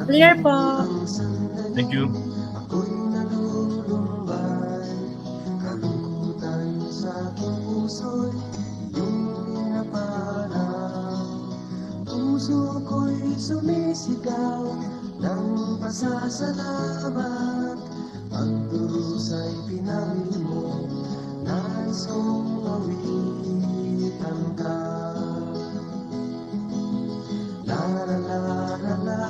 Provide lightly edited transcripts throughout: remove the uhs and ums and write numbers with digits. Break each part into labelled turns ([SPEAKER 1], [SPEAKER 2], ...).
[SPEAKER 1] Clear po.
[SPEAKER 2] Thank you.
[SPEAKER 3] Ako'y nalulumbay, kalungkutan sa aking puso'y iyong pinaparang. Puso ko'y sumisigaw ng pasasalamat. Pagdurusa'y pinamili mo, nais kong awitan ka. La la la la la,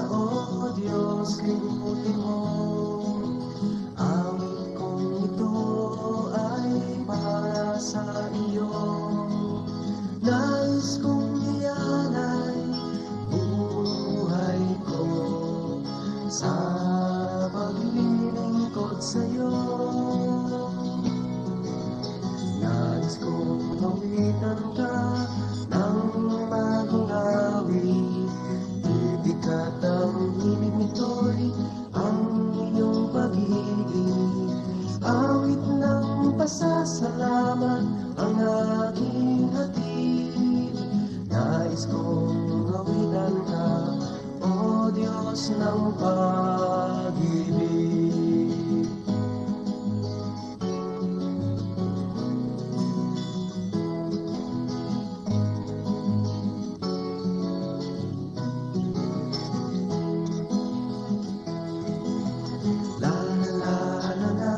[SPEAKER 3] oh Diyos, kalimutin mo. Awit kong ito ay para sa iyo. Nais kong ialay buhay ko sa paglilingkod sa'yo. Nais kong awitan ka ng bagong awit. Ibigat ang ibig nito'y ang iyong pag-ibig. Awit ng pasasalamat ang aking hatid. Nais kong awitan ka, O Diyos ng pag-ibig. La la la la la,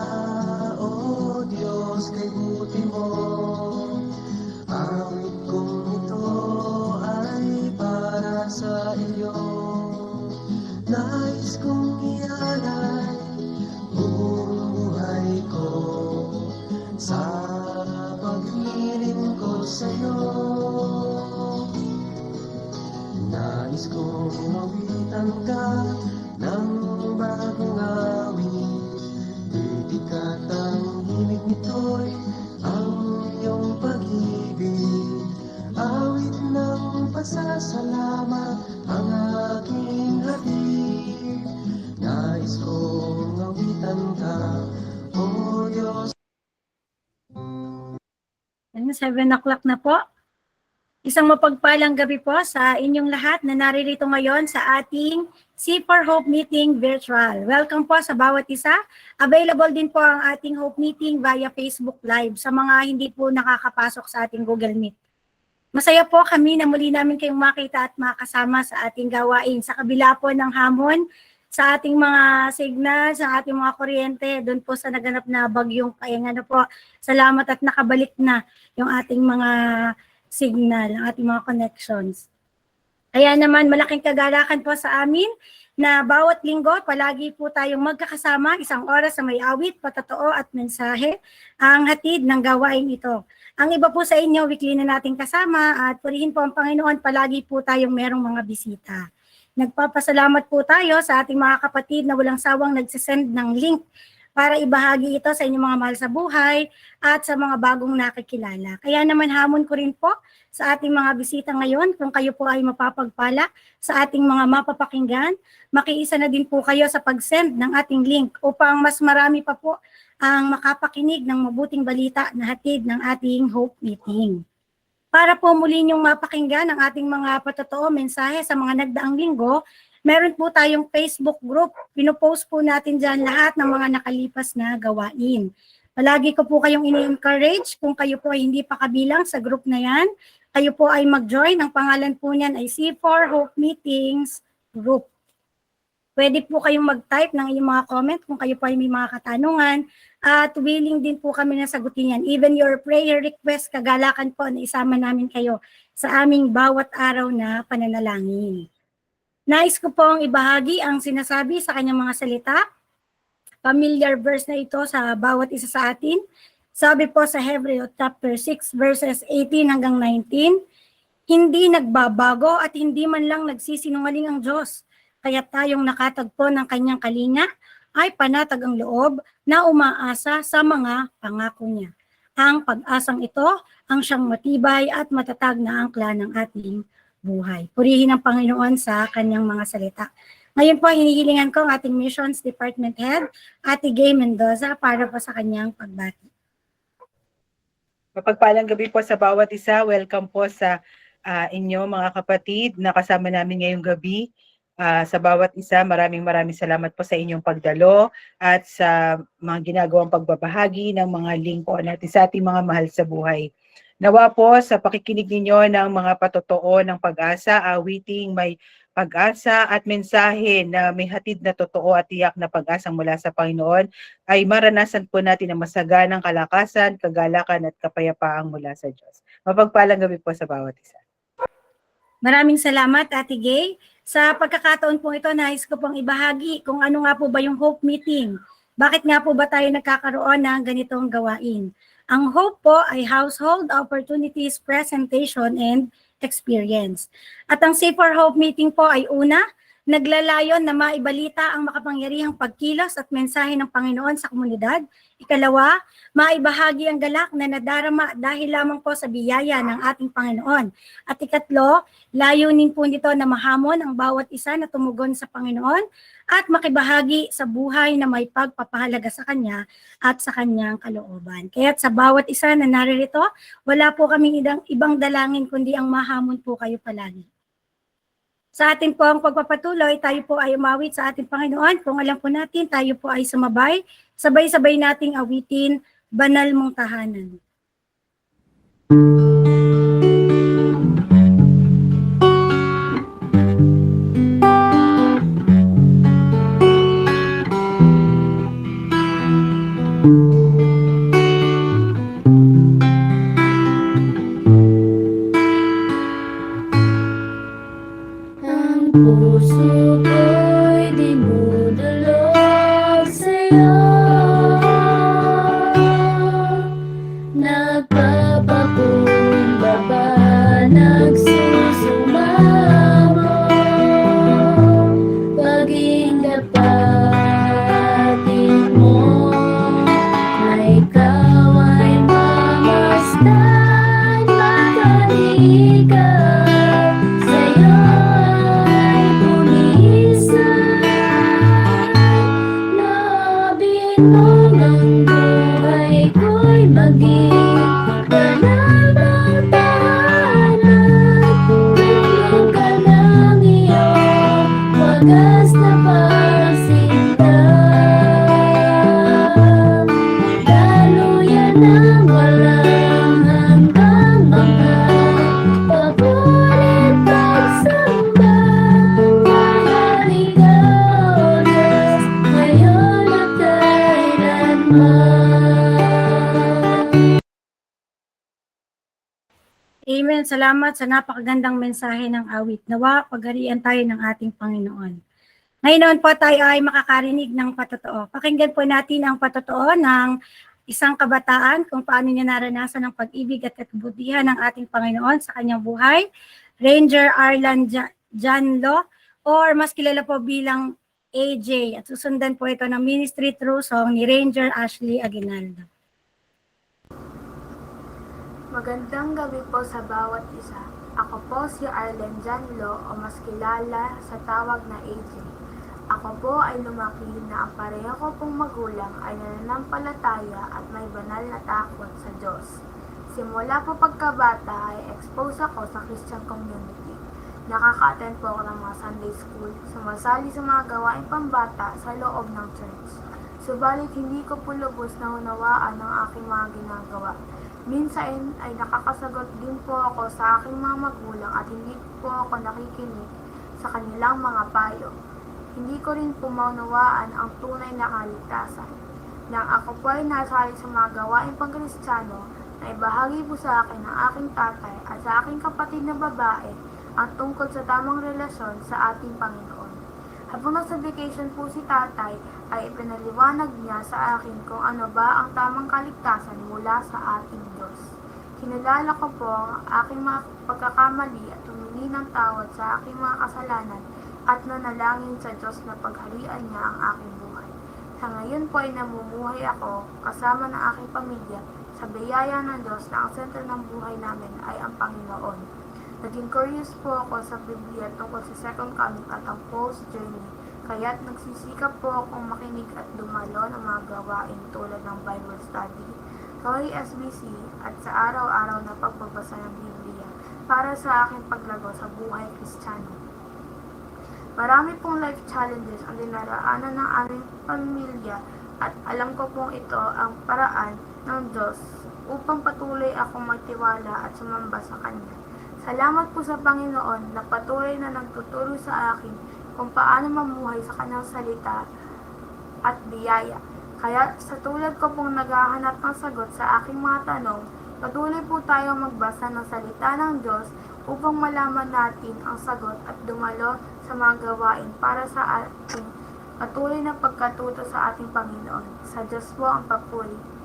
[SPEAKER 3] oh Diyos, kay buti mo. Awit kong ito ay para sa iyo. Nais kong ialay buhay ko sa paglilingkod sa'yo. Nais kong awitan ka ng bagong awit. Dedikat ang himig nito'y ang iyong pag-ibig. Awit ng pasasalamat ang aking hatid. Nais kong awitan ka, O Diyos.
[SPEAKER 1] 7 o'clock na po. Isang mapagpalang gabi po sa inyong lahat na naririto ngayon sa ating C4 Hope Meeting Virtual. Welcome po sa bawat isa. Available din po ang ating Hope Meeting via Facebook Live sa mga hindi po nakakapasok sa ating Google Meet. Masaya po kami na muli namin kayong makita at makasama sa ating gawain. Sa kabila po ng hamon, sa ating mga signal, sa ating mga kuryente, doon po sa naganap na bagyong Kaingan po. Salamat at nakabalik na yung ating mga signal, ang ating mga connections. Kaya naman malaking kagalakan po sa amin na bawat linggo palagi po tayong magkakasama, 1 oras sa may awit, patotoo at mensahe ang hatid ng gawain ito. Ang iba po sa inyo, weekly na nating kasama at purihin po ang Panginoon, palagi po tayong merong mga bisita. Nagpapasalamat po tayo sa ating mga kapatid na walang sawang nagsisend ng link para ibahagi ito sa inyong mga mahal sa buhay at sa mga bagong nakikilala. Kaya naman hamon ko rin po sa ating mga bisita ngayon, kung kayo po ay mapapagpala sa ating mga mapapakinggan, makiisa na din po kayo sa pag-send ng ating link upang mas marami pa po ang makapakinig ng mabuting balita na hatid ng ating Hope Meeting. Para po muli niyong mapakinggan ang ating mga patotoo mensahe sa mga nagdaang linggo, meron po tayong Facebook group. Pinopost po natin dyan lahat ng mga nakalipas na gawain. Palagi ko po kayong ini-encourage kung kayo po ay hindi pa kabilang sa group na yan, kayo po ay mag-join. Ang pangalan po niyan ay C4 Hope Meetings Group. Pwede po kayong mag-type ng inyong mga comment kung kayo po ay may mga katanungan at willing din po kami na sagutin yan. Even your prayer request, kagalakan po na isama namin kayo sa aming bawat araw na pananalangin. Nais ko pong ibahagi ang sinasabi sa kanyang mga salita. Familiar verse na ito sa bawat isa sa atin. Sabi po sa Hebreo chapter 6 verses 18 hanggang 19, hindi nagbabago at hindi man lang nagsisinungaling ang Diyos. Kaya tayong nakatagpo ng kanyang kalinga ay panatag ang loob na umaasa sa mga pangako niya. Ang pag-asang ito ang siyang matibay at matatag na angkla ng ating buhay. Purihin ang Panginoon sa kanyang mga salita. Ngayon po, hinihilingan ko ang ating Missions Department Head, Ate Gay Mendoza, para po sa kanyang pagbati.
[SPEAKER 4] Mapagpalang gabi po sa bawat isa. Welcome po sa inyo mga kapatid na kasama namin ngayong gabi. Sa bawat isa, maraming salamat po sa inyong pagdalo at sa mga ginagawang pagbabahagi ng mga lingkod natin sa ating mga mahal sa buhay. Nawa po sa pakikinig ninyo ng mga patotoo ng pag-asa, awiting may pag-asa at mensahe na may hatid na totoo at tiyak na pag-asang mula sa Panginoon ay maranasan po natin ang masaganang kalakasan, kagalakan at kapayapaang mula sa Diyos. Mapagpalang gabi po sa bawat isa.
[SPEAKER 1] Maraming salamat, Ate Gay. Sa pagkakataon po ito, nais ko pong ibahagi kung ano nga po ba yung Hope Meeting. Bakit nga po ba tayo nagkakaroon ng ganitong gawain? Ang Hope po ay Household Opportunities Presentation and Experience. At ang Save for Hope Meeting po ay una, naglalayon na maibalita ang makapangyarihang pagkilos at mensahe ng Panginoon sa komunidad. Ikalawa, maibahagi ang galak na nadarama dahil lamang po sa biyaya ng ating Panginoon. At ikatlo, layunin po nito na mahamon ang bawat isa na tumugon sa Panginoon at makibahagi sa buhay na may pagpapahalaga sa Kanya at sa Kanyang kalooban. Kaya't sa bawat isa na naririto, wala po kaming ibang dalangin kundi ang mahamon po kayo palagi. Sa atin po ang pagpapatuloy, tayo po ay umawit sa ating Panginoon. Kung alam po natin, tayo po ay sumabay. Sabay-sabay nating awitin, Banal Mong Tahanan.
[SPEAKER 5] Ang puso ko'y dinudulog sa'yo, nagpapakumbaba, nagsusumamo, paging kapatid mo, na ikaw ay mamasdan, magaligaw. Ang buhay ko'y maging banal ng tahanan, tingin ka ng iyong wagas na pagsinta, daluyan ng walang hanggang mga paborit pagsamba, manaligaw Diyos ngayon at
[SPEAKER 1] Amen. Salamat sa napakagandang mensahe ng awit. Nawa, pagharian tayo ng ating Panginoon. Ngayon po tayo ay makakarinig ng patotoo. Pakinggan po natin ang patotoo ng isang kabataan kung paano niya naranasan ang pag-ibig at kabutihan ng ating Panginoon sa kanyang buhay. Ranger Arlan Janlo, or mas kilala po bilang AJ. At susundan po ito ng Ministry Through Song ni Ranger Ashley Aguinaldo.
[SPEAKER 6] Magandang gabi po sa bawat isa. Ako po si Arlen Janlo o mas kilala sa tawag na AJ. Ako po ay lumaki na ang pareho ko pong magulang ay nananampalataya at may banal na takot sa Diyos. Simula po pagkabata ay expose ako sa Christian community. Nakaka-attend po ako ng mga Sunday school, sumasali sa mga gawaing pambata sa loob ng church. Subalit hindi ko po lubos na unawaan ang aking mga ginagawa. Minsan ay nakakasagot din po ako sa aking mga magulang at hindi po ako nakikinig sa kanilang mga payo. Hindi ko rin po maunawaan ang tunay na kaligtasan. Nang ako po ay nasali sa mga gawaing pangkristyano, na ibahagi po sa akin ng aking tatay at sa aking kapatid na babae ang tungkol sa tamang relasyon sa ating Panginoon. Habang nasa vacation po si tatay, ay ipinaliwanag niya sa akin kung ano ba ang tamang kaligtasan mula sa ating Diyos. Kinalala ko po ang aking mga pagkakamali at humingi ng tawad sa aking mga kasalanan at nanalangin sa Diyos na pagharian niya ang aking buhay. Sa ngayon po ay namumuhay ako kasama ng aking pamilya sa biyaya ng Diyos na ang sentro ng buhay namin ay ang Panginoon. Naging curious po ako sa Biblia tungkol sa Second Coming at ang Paul's Journey, kaya't nagsisikap po akong makinig at dumalo ng mga gawain tulad ng Bible study, Holy SBC at sa araw-araw na pagbabasa ng Biblia. para sa aking paglago sa buhay Kristiyano. Marami pong life challenges ang dinaraanan ng aming pamilya at alam ko pong ito ang paraan ng Diyos upang patuloy akong magtiwala at sumamba sa Kanya. Salamat po sa Panginoon na patuloy na nagtuturo sa akin kung paano mamuhay sa Kanyang salita at biyaya. Kaya sa tulad ko pong naghahanap ng sagot sa aking mga tanong, patuloy po tayong magbasa ng salita ng Diyos upang malaman natin ang sagot at dumalo sa mga gawain para sa ating patuloy na pagkatuto sa ating Panginoon. Sa Diyos po ang papuri.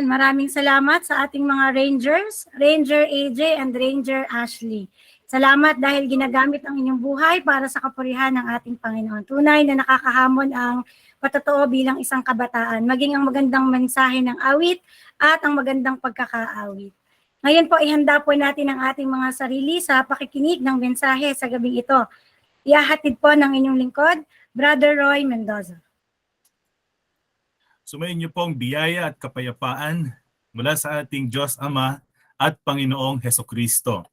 [SPEAKER 1] maraming salamat sa ating mga Rangers, Ranger AJ and Ranger Ashley. Salamat dahil ginagamit ang inyong buhay para sa kapurihan ng ating Panginoon. Tunay na nakakahamon ang patotoo bilang isang kabataan, maging ang magandang mensahe ng awit at ang magandang pagkakaawit. Ngayon po, ihanda po natin ang ating mga sarili sa pakikinig ng mensahe sa gabing ito. Ihahatid po ng inyong lingkod, Brother Roy Mendoza.
[SPEAKER 2] Sumayin niyo pong biyaya at kapayapaan mula sa ating Diyos Ama at Panginoong Hesukristo.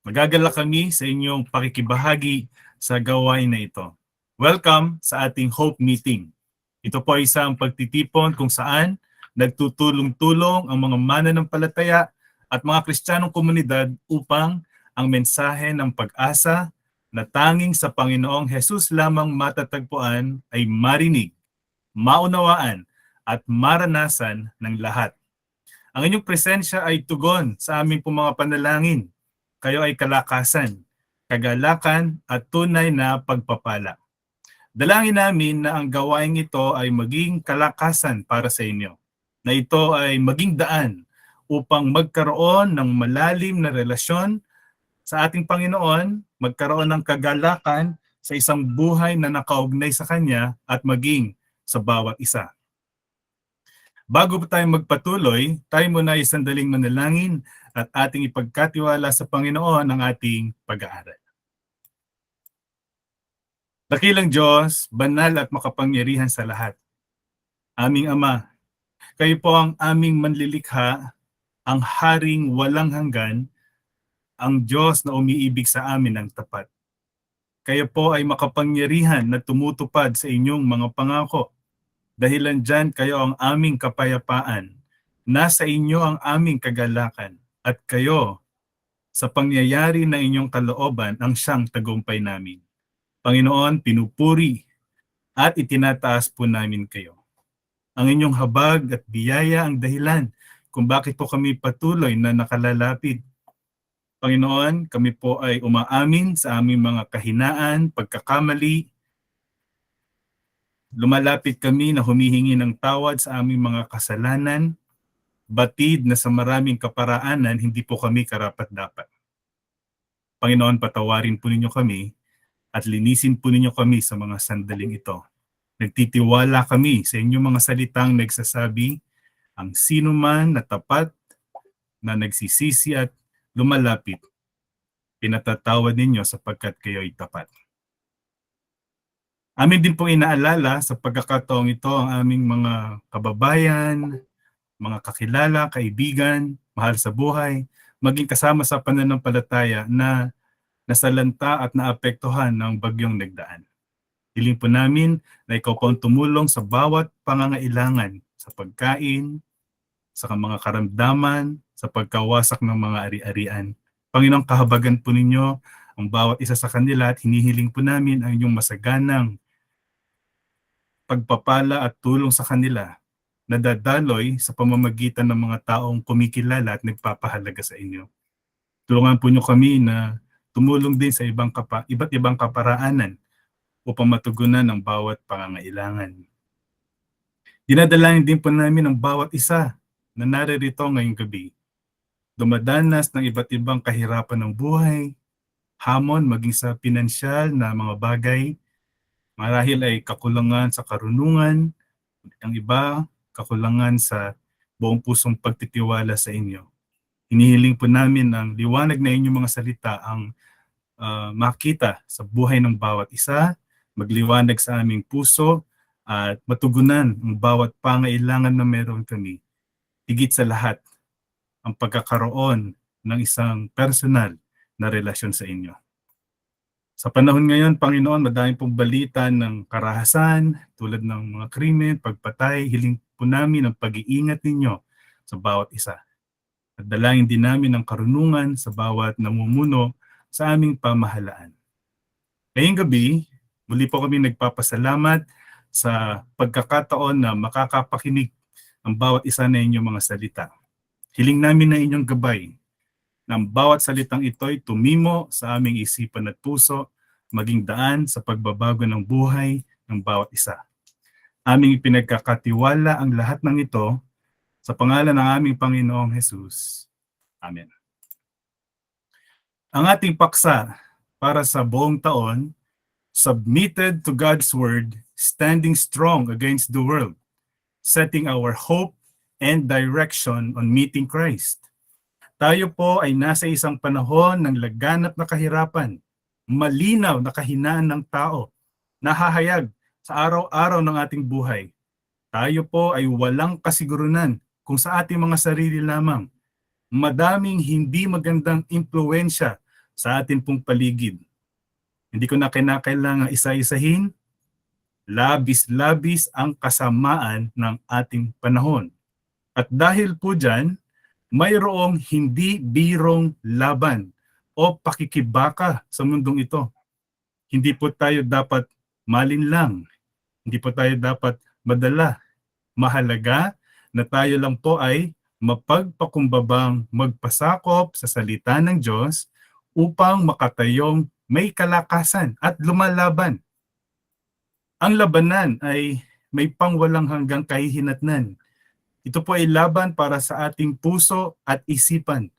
[SPEAKER 2] Magagala kami sa inyong pakikibahagi sa gawain na ito. Welcome sa ating Hope Meeting. Ito po ay isang pagtitipon kung saan nagtutulong-tulong ang mga mananampalataya at mga Kristiyanong komunidad upang ang mensahe ng pag-asa na tanging sa Panginoong Hesus lamang matatagpuan ay marinig, maunawaan at maranasan ng lahat. Ang inyong presensya ay tugon sa aming mga panalangin. Kayo ay kalakasan, kagalakan at tunay na pagpapala. Dalangin namin na ang gawain ito ay maging kalakasan para sa inyo, na ito ay maging daan upang magkaroon ng malalim na relasyon sa ating Panginoon, magkaroon ng kagalakan sa isang buhay na nakaugnay sa Kanya at maging sa bawat isa. Bago pa tayo magpatuloy, tayo muna ay sandaling manalangin at ating ipagkatiwala sa Panginoon ang ating pag-aaral. Dakilang Diyos, banal at makapangyarihan sa lahat. Aming Ama, kayo po ang aming manlilikha, ang haring walang hanggan, ang Diyos na umiibig sa amin ng tapat. Kayo po ay makapangyarihan na tumutupad sa inyong mga pangako. Dahilan dyan kayo ang aming kapayapaan. Nasa inyo ang aming kagalakan. At kayo, sa pangyayari na inyong kalooban, ang siyang tagumpay namin. Panginoon, pinupuri at itinataas po namin kayo. Ang inyong habag at biyaya ang dahilan kung bakit po kami patuloy na nakalalapit. Panginoon, kami po ay umaamin sa aming mga kahinaan, pagkakamali. Lumalapit kami na humihingi ng tawad sa aming mga kasalanan, batid na sa maraming kaparaanan, hindi po kami karapat-dapat. Panginoon, patawarin po ninyo kami at linisin po ninyo kami sa mga sandaling ito. Nagtitiwala kami sa inyong mga salitang nagsasabi, ang sino man na tapat, na nagsisisi at lumalapit, pinatatawad ninyo sapagkat kayo ay tapat. Amin din pong inaalala sa pagkakataong ito ang aming mga kababayan, mga kakilala, kaibigan, mahal sa buhay, maging kasama sa pananampalataya na nasalanta at naapektuhan ng bagyong nagdaan. Hiling po namin na ikaw po ang tumulong sa bawat pangangailangan, sa pagkain, sa mga karamdaman, sa pagkawasak ng mga ari-arian. Panginoong, kahabagan po ninyo ang bawat isa sa kanila at hinihiling po namin ang inyong masaganang pagpapala at tulong sa kanila na dadaloy sa pamamagitan ng mga taong kumikilala at nagpapahalaga sa inyo. Tulungan po nyo kami na tumulong din sa iba't ibang kaparaanan upang matugunan ang bawat pangangailangan. Dinadalangin din po namin ang bawat isa na naririto ngayong gabi. Dumadanas ng iba't ibang kahirapan ng buhay, hamon maging sa pinansyal na mga bagay, marahil ay kakulangan sa karunungan, ang iba kakulangan sa buong pusong pagtitiwala sa inyo. Hinihiling po namin ang liwanag na inyong mga salita ang makita sa buhay ng bawat isa, magliwanag sa aming puso at matugunan ang bawat pangailangan na meron kami. Higit sa lahat, ang pagkakaroon ng isang personal na relasyon sa inyo. Sa panahon ngayon, Panginoon, madami pong balita ng karahasan, tulad ng mga krimen, pagpatay. Hiling po namin ang pag-iingat ninyo sa bawat isa. At dalangin din namin ang karunungan sa bawat namumuno sa aming pamahalaan. Ngayong gabi, muli po kami nagpapasalamat sa pagkakataon na makakapakinig ang bawat isa na inyong mga salita. Hiling namin na inyong gabay na ang bawat salitang ito ay tumimo sa aming isipan at puso, maging daan sa pagbabago ng buhay ng bawat isa. Aming ipinagkakatiwala ang lahat ng ito Sa pangalan ng aming Panginoong Jesus. Amen. Ang ating paksa para sa buong taon, submitted to God's Word, standing strong against the world, setting our hope and direction on meeting Christ. Tayo po ay nasa isang panahon ng laganap na kahirapan, malinaw na kahinaan ng tao, nahahayag sa araw-araw ng ating buhay. Tayo po ay walang kasigurunan kung sa ating mga sarili lamang. Madaming hindi magandang impluwensya sa ating pong paligid. Hindi ko na kinakailangang isa-isahin, labis-labis ang kasamaan ng ating panahon. At dahil po dyan, mayroong hindi birong laban o pakikibaka sa mundong ito. Hindi po tayo dapat malinlang. Hindi po tayo dapat madala. Mahalaga na tayo lang po ay mapagpakumbabang magpasakop sa salita ng Diyos upang makatayong may kalakasan at lumalaban. Ang labanan ay may pangwalang hanggang kahihinatnan. Ito po ay laban para sa ating puso at isipan.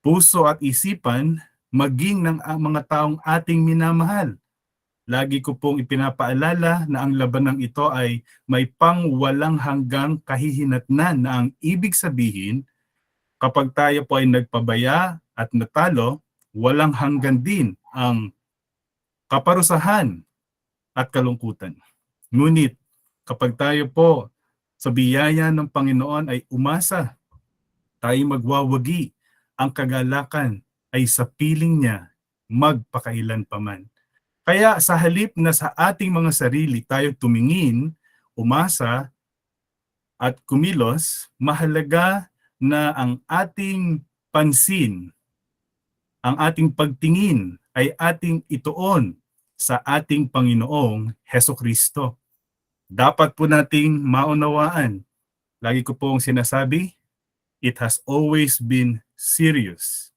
[SPEAKER 2] Puso at isipan maging ng mga taong ating minamahal. Lagi ko pong ipinapaalala na ang labanang ito ay may pangwalang hanggang kahihinatnan na ang ibig sabihin, kapag tayo po ay nagpabaya at natalo, walang hanggan din ang kaparusahan at kalungkutan. Ngunit kapag tayo po sa biyaya ng Panginoon ay umasa, tayo magwawagi, ang kagalakan ay sa piling niya magpakailan paman. Kaya sa halip na sa ating mga sarili tayo tumingin, umasa at kumilos, mahalaga na ang ating pansin, ang ating pagtingin ay ating ituon sa ating Panginoong Hesukristo. Dapat po nating maunawaan, lagi ko pong sinasabi, it has always been serious.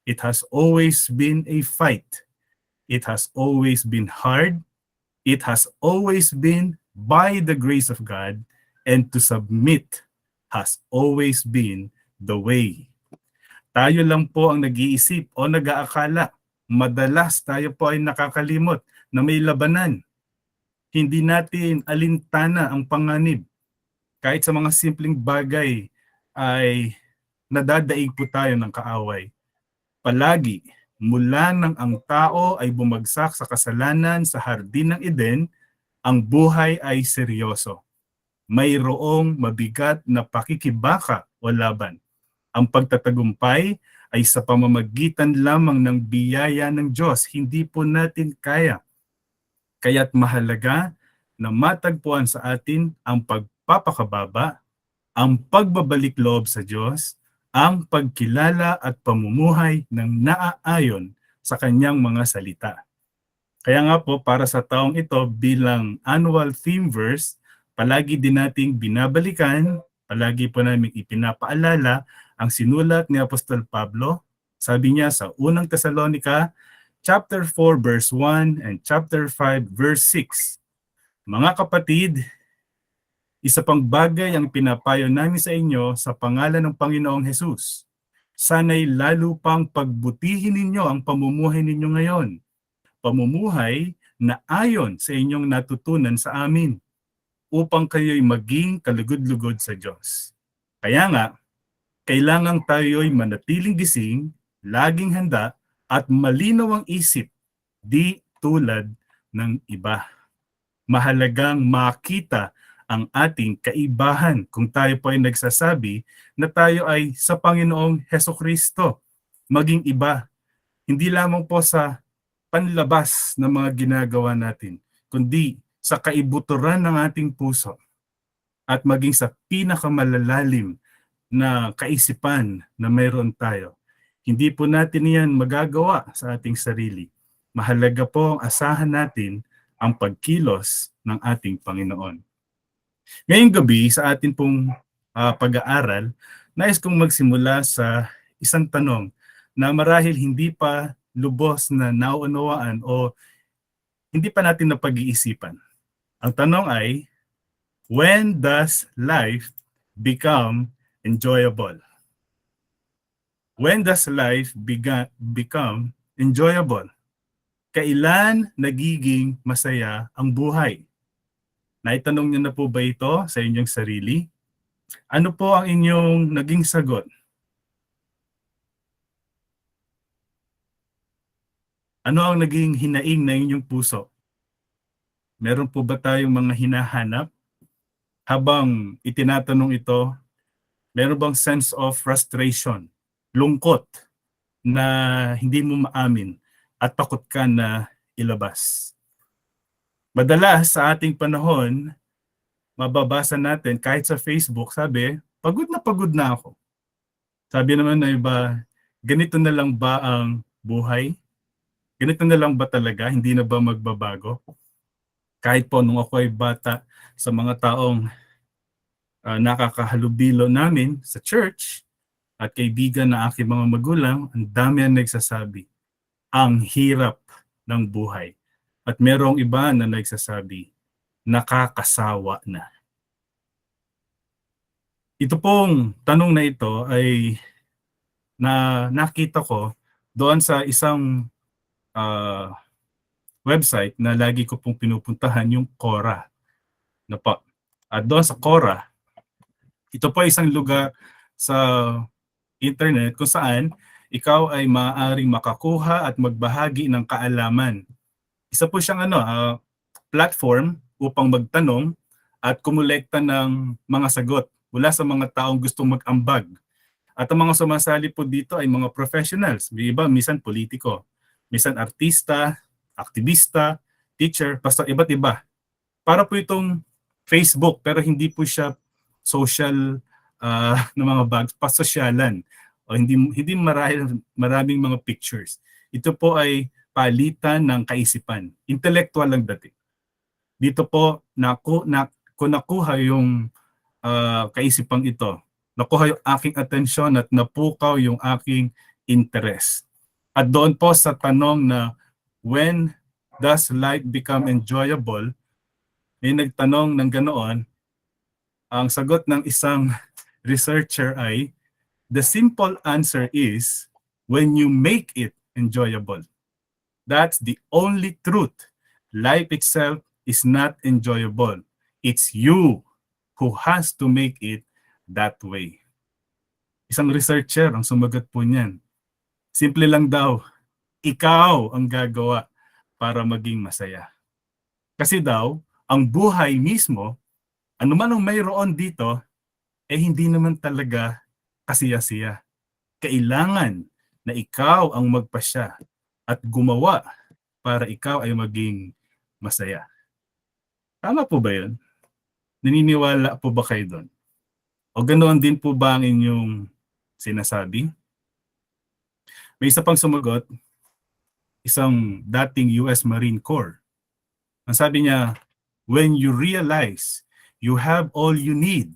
[SPEAKER 2] It has always been a fight. It has always been hard. It has always been by the grace of God, and to submit has always been the way. Tayo lang po ang nag-iisip o nag-aakala. Madalas tayo po ay nakakalimot na may labanan. Hindi natin alintana ang panganib. Kahit sa mga simpleng bagay ay nadadaig po tayo ng kaaway. Palagi, mula nang ang tao ay bumagsak sa kasalanan sa hardin ng Eden, ang buhay ay seryoso. Mayroong mabigat na pakikibaka o laban. Ang pagtatagumpay ay sa pamamagitan lamang ng biyaya ng Diyos. Hindi po natin kaya. Kaya't mahalaga na matagpuan sa atin ang pagpapakababa, ang pagbabalik loob sa Diyos, ang pagkilala at pamumuhay ng naaayon sa kanyang mga salita. Kaya nga po para sa taong ito bilang annual theme verse, palagi din nating binabalikan, palagi po namin ipinapaalala ang sinulat ni Apostol Pablo. Sabi niya sa unang Tesalonica, chapter 4 verse 1 and chapter 5 verse 6. Mga kapatid, isa pang bagay ang pinapayo namin sa inyo sa pangalan ng Panginoong Hesus. Sana'y lalo pang pagbutihin ninyo ang pamumuhay ninyo ngayon. Pamumuhay na ayon sa inyong natutunan sa amin, upang kayo'y maging kalugod-lugod sa Diyos. Kaya nga, kailangan tayo'y manatiling gising, laging handa, at malinaw ang isip, di tulad ng iba. Mahalagang makita ang ating kaibahan kung tayo po ay nagsasabi na tayo ay sa Panginoong Hesukristo. Maging iba, hindi lamang po sa panlabas ng mga ginagawa natin, kundi sa kaibuturan ng ating puso at maging sa pinakamalalalim na kaisipan na mayroon tayo. Hindi po natin yan magagawa sa ating sarili. Mahalaga po ang asahan natin ang pagkilos ng ating Panginoon. Ngayong gabi sa atin pong pag-aaral, nais kong magsimula sa isang tanong na marahil hindi pa lubos na nauunawaan o hindi pa natin napag-iisipan. Ang tanong ay, when does life become enjoyable? When does life become enjoyable? Kailan nagiging masaya ang buhay? Naitanong niyo na po ba ito sa inyong sarili? Ano po ang inyong naging sagot? Ano ang naging hinaing na inyong puso? Meron po ba tayong mga hinahanap? Habang itinatanong ito, meron bang sense of frustration, lungkot na hindi mo maamin at takot ka na ilabas? Madalas sa ating panahon, mababasa natin kahit sa Facebook, sabi, pagod na ako. Sabi naman na iba, ganito na lang ba ang buhay? Ganito na lang ba talaga? Hindi na ba magbabago? Kahit po nung ako ay bata, sa mga taong nakakahalubilo namin sa church at kaibigan na aking mga magulang, ang dami ang nagsasabi, ang hirap ng buhay. At merong iba na nagsasabi, nakakasawa na. Ito pong tanong na ito ay nakita ko doon sa isang website na lagi ko pong pinupuntahan, yung Quora. At doon sa Quora, ito po ay isang lugar sa internet kung saan ikaw ay maaaring makakuha at magbahagi ng kaalaman. Isa po siyang platform upang magtanong at kumulekta ng mga sagot mula sa mga taong gustong mag-ambag. At ang mga sumasali po dito ay mga professionals. May iba, minsan politiko, minsan artista, aktivista, teacher, basta iba't iba. Para po itong Facebook, pero hindi po siya social na mga bags, pasosyalan. O hindi maraming mga pictures. Ito po ay palitan ng kaisipan. Intellectual lang dating. Dito po, kung nakuha yung kaisipang ito, nakuha yung aking atensyon at napukaw yung aking interest. At doon po sa tanong na, when does life become enjoyable? May nagtanong ng ganoon. Ang sagot ng isang researcher ay, the simple answer is, when you make it enjoyable. That's the only truth. Life itself is not enjoyable. It's you who has to make it that way. Isang researcher ang sumagot po niyan. Simple lang daw, ikaw ang gagawa para maging masaya. Kasi daw, ang buhay mismo, anuman ang mayroon dito, hindi naman talaga kasiya-siya. Kailangan na ikaw ang magpasya at gumawa para ikaw ay maging masaya. Tama po ba yun? Naniniwala po ba kayo doon? O ganoon din po ba ang inyong sinasabi? May isa pang sumagot, isang dating US Marine Corps. Ang sabi niya, when you realize you have all you need,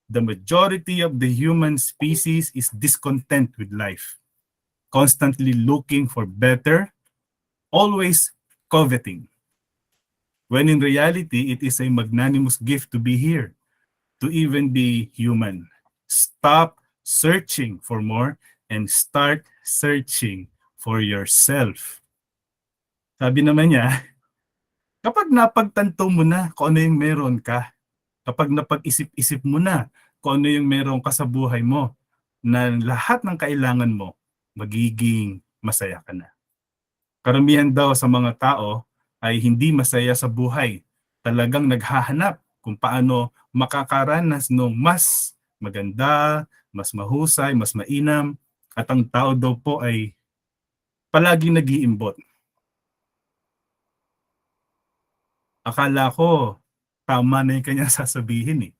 [SPEAKER 2] the majority of the human species is discontent with life, constantly looking for better, always coveting. When in reality, it is a magnanimous gift to be here, to even be human. Stop searching for more and start searching for yourself. Sabi naman niya, kapag napagtanto mo na kung ano yung meron ka, kapag napag-isip-isip mo na kung ano yung meron ka sa buhay mo, na lahat ng kailangan mo, magiging masaya ka na. Karamihan daw sa mga tao ay hindi masaya sa buhay. Talagang naghahanap kung paano makakaranas ng mas maganda, mas mahusay, mas mainam, at ang tao daw po ay palaging nag-iimbot. Akala ko, tama na yung kanyang sasabihin eh.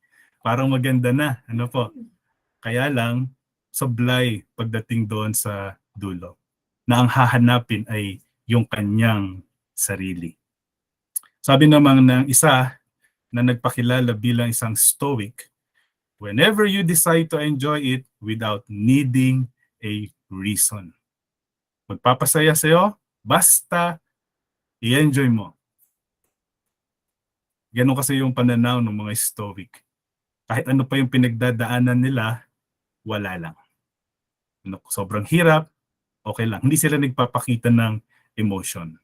[SPEAKER 2] Parang maganda na, ano po. Kaya lang, sablay pagdating doon sa dulo. Na ang hahanapin ay yung kanyang sarili. Sabi naman ng isa na nagpakilala bilang isang stoic, whenever you decide to enjoy it without needing a reason. Magpapasaya sa'yo, basta i-enjoy mo. Ganon kasi yung pananaw ng mga stoic. Kahit ano pa yung pinagdadaanan nila, wala lang. Sobrang hirap, okay lang. Hindi sila nagpapakita ng emotion.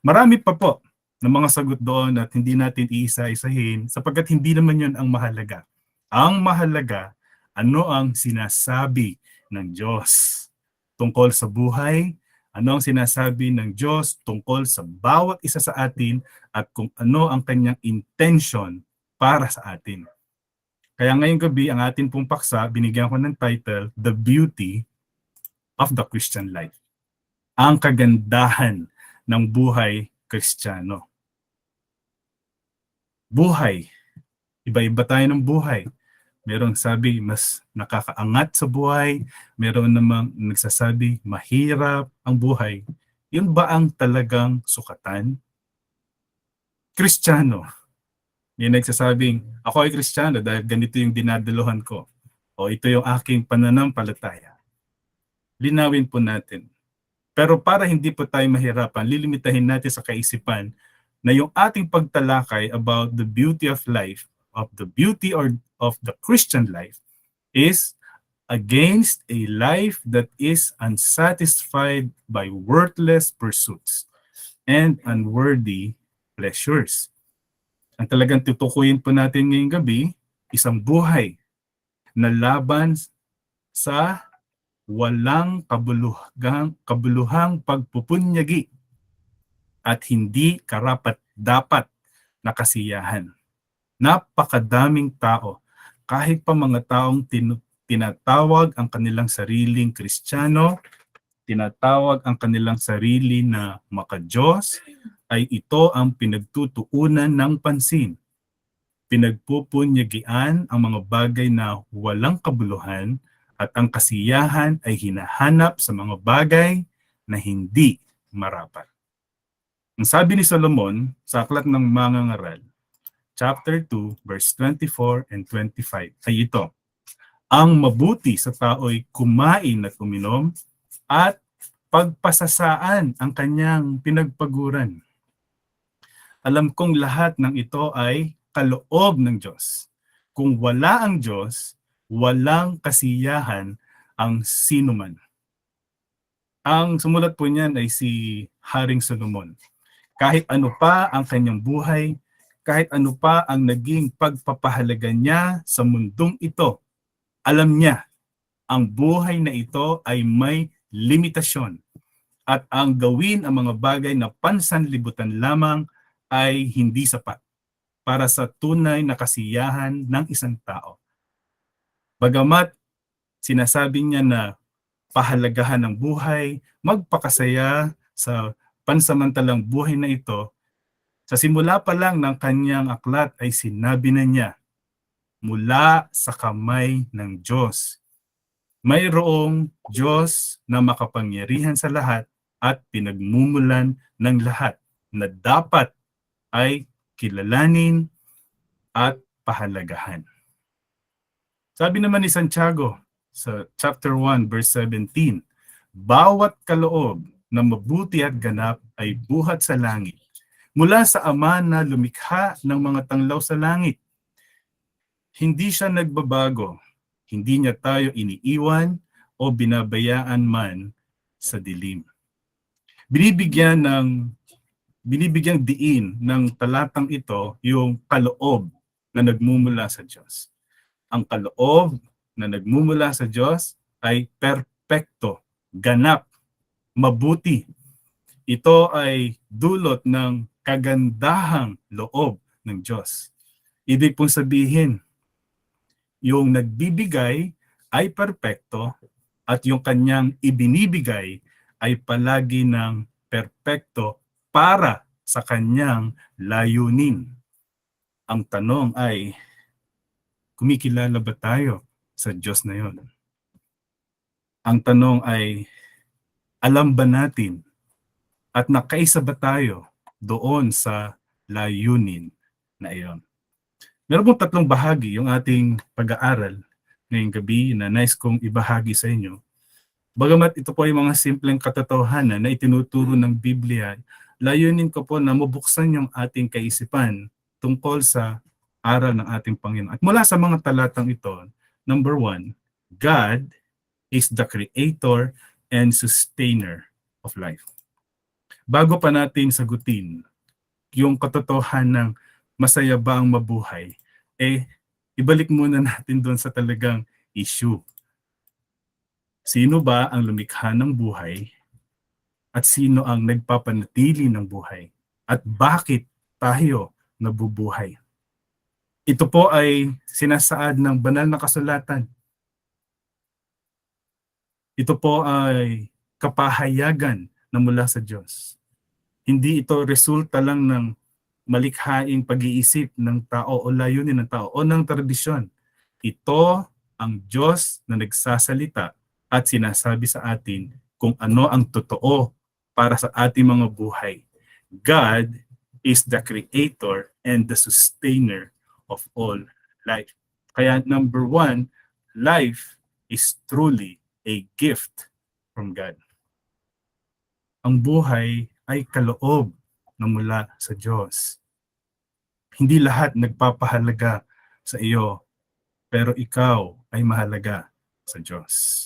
[SPEAKER 2] Marami pa po ng mga sagot doon at hindi natin iisa-isahin sapagkat hindi naman yun ang mahalaga. Ang mahalaga, ano ang sinasabi ng Diyos tungkol sa buhay, ano ang sinasabi ng Diyos tungkol sa bawat isa sa atin at kung ano ang kanyang intention para sa atin. Kaya ngayong gabi, ang atin pong paksa, binigyan ko ng title, The Beauty of the Christian Life. Ang kagandahan ng buhay Kristiyano. Buhay. Iba-iba tayo ng buhay. Merong sabi, mas nakakaangat sa buhay. Meron namang nagsasabi, mahirap ang buhay. Yun ba ang talagang sukatan? Kristiyano. Yung nagsasabing, ako ay Kristiyano dahil ganito yung dinadaluhan ko. O ito yung aking pananampalataya. Linawin po natin. Pero para hindi po tayo mahirapan, lilimitahin natin sa kaisipan na yung ating pagtalakay about the beauty of life, of the beauty or of the Christian life, is against a life that is unsatisfied by worthless pursuits and unworthy pleasures. Ang talagang tutukuyin po natin ngayong gabi, isang buhay na laban sa walang kabuluhang pagpupunyagi at hindi karapat-dapat na kasiyahan. Napakadaming tao, kahit pa mga taong tinatawag ang kanilang sariling Kristiyano, tinatawag ang kanilang sarili na maka-Diyos, ay ito ang pinagtutuunan ng pansin. Pinagpupunyagian ang mga bagay na walang kabuluhan at ang kasiyahan ay hinahanap sa mga bagay na hindi marapat. Ang sabi ni Solomon sa Aklat ng Mangangaral, chapter 2, verse 24 and 25 ay ito. Ang mabuti sa tao'y kumain at uminom at pagpasasaan ang kanyang pinagpaguran. Alam kong lahat ng ito ay kaloob ng Diyos. Kung wala ang Diyos, walang kasiyahan ang sinuman. Ang sumulat po niyan ay si Haring Solomon. Kahit ano pa ang kanyang buhay, kahit ano pa ang naging pagpapahalaga niya sa mundong ito, alam niya, ang buhay na ito ay may limitasyon. At ang gawin ang mga bagay na pansanlibutan lamang ay hindi sapat para sa tunay na kasiyahan ng isang tao. Bagamat sinasabi niya na pahalagahan ng buhay, magpakasaya sa pansamantalang buhay na ito, sa simula pa lang ng kanyang aklat ay sinabi na niya, mula sa kamay ng Diyos. Mayroong Diyos na makapangyarihan sa lahat at pinagmumulan ng lahat na dapat ay kilalanin at pahalagahan. Sabi naman ni Santiago sa chapter 1 verse 17, bawat kaloob na mabuti at ganap ay buhat sa langit, mula sa Ama na lumikha ng mga tanglaw sa langit. Hindi siya nagbabago, hindi niya tayo iniiwan o binabayaan man sa dilim. Binibigyang diin ng talatang ito yung kaloob na nagmumula sa Diyos. Ang kaloob na nagmumula sa Diyos ay perpekto, ganap, mabuti. Ito ay dulot ng kagandahang loob ng Diyos. Ibig pong sabihin, yung nagbibigay ay perpekto at yung kanyang ibinibigay ay palagi ng perpekto para sa kanyang layunin. Ang tanong ay, kumikilala ba tayo sa Diyos na yon? Ang tanong ay, alam ba natin at nakaisa ba tayo doon sa layunin na iyon? Meron pong tatlong bahagi yung ating pag-aaral ngayong gabi na nais kong ibahagi sa inyo. Bagamat ito po ay mga simpleng katotohanan na itinuturo ng Biblia, layunin ko po na mabuksan yung ating kaisipan tungkol sa aral ng ating Panginoon. At mula sa mga talatang ito, number 1, God is the creator and sustainer of life. Bago pa natin sagutin yung katotohanan ng masaya ba ang mabuhay, ibalik muna natin doon sa talagang issue. Sino ba ang lumikha ng buhay at sino ang nagpapanatili ng buhay? At bakit tayo nabubuhay? Ito po ay sinasaad ng banal na kasulatan. Ito po ay kapahayagan na mula sa Diyos. Hindi ito resulta lang ng malikhaing pag-iisip ng tao o layunin ng tao o ng tradisyon. Ito ang Diyos na nagsasalita at sinasabi sa atin kung ano ang totoo para sa ating mga buhay. God is the creator and the sustainer of all life. Kaya number 1, life is truly a gift from God. Ang buhay ay kaloob na mula sa Diyos. Hindi lahat nagpapahalaga sa iyo, pero ikaw ay mahalaga sa Diyos.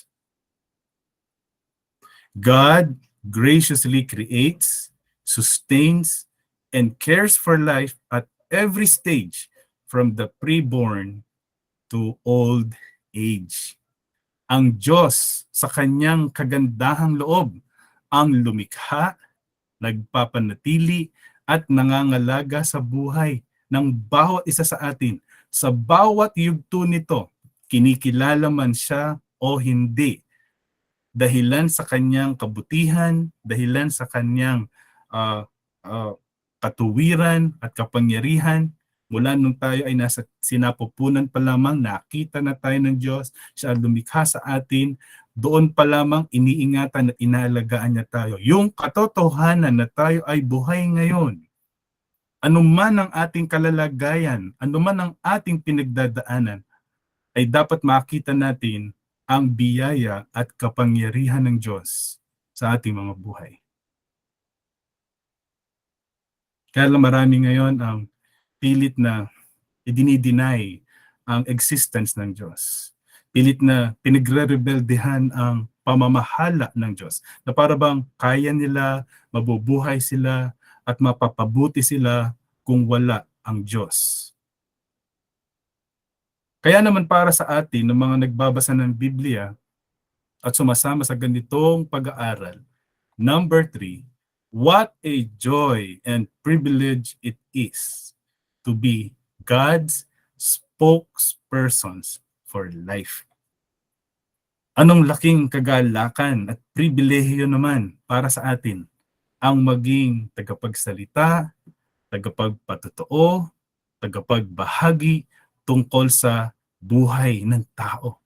[SPEAKER 2] God graciously creates, sustains, and cares for life at every stage, from the preborn to old age. Ang Diyos sa kanyang kagandahang loob ang lumikha, nagpapanatili at nangangalaga sa buhay ng bawat isa sa atin. Sa bawat yugto nito, kinikilala man siya o hindi, dahilan sa kanyang kabutihan, dahilan sa kanyang katuwiran at kapangyarihan. Mula nung tayo ay nasa sinapupunan pa lamang, nakita na tayo ng Diyos, siya lumikha sa atin, doon pa lamang iniingatan at inaalagaan niya tayo. Yung katotohanan na tayo ay buhay ngayon, anuman ang ating kalalagayan, anuman ang ating pinagdadaanan, ay dapat makita natin ang biyaya at kapangyarihan ng Diyos sa ating mga buhay. Kaya lang marami ngayon ang pilit na idinideny ang existence ng Diyos. Pilit na pinagre-rebeldehan ang pamamahala ng Diyos. Na para bang kaya nila, mabubuhay sila, at mapapabuti sila kung wala ang Diyos. Kaya naman para sa atin, ng mga nagbabasa ng Biblia at sumasama sa ganitong pag-aaral, number 3, what a joy and privilege it is to be God's spokespersons for life. Anong laking kagalakan at pribilehiyo naman para sa atin ang maging tagapagsalita, tagapagpatotoo, tagapagbahagi tungkol sa buhay ng tao.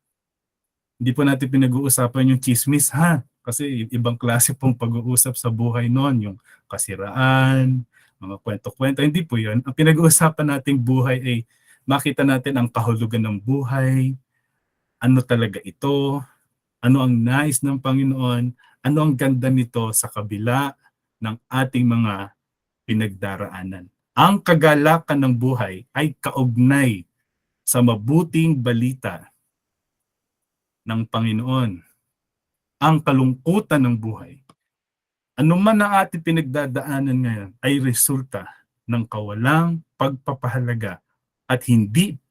[SPEAKER 2] Hindi po natin pinag-uusapan yung chismis kasi ibang klase pong pag-uusap sa buhay noon, yung kasiraan, mga kwento-kwento. Hindi po yun. Ang pinag-uusapan nating buhay ay makita natin ang kahulugan ng buhay, ano talaga ito, ano ang nais ng Panginoon, ano ang ganda nito sa kabila ng ating mga pinagdaraanan. Ang kagalakan ng buhay ay kaugnay sa mabuting balita ng Panginoon. Ang kalungkutan ng buhay, anuman ang ating pinagdadaanan ngayon, ay resulta ng kawalang pagpapahalaga at hindi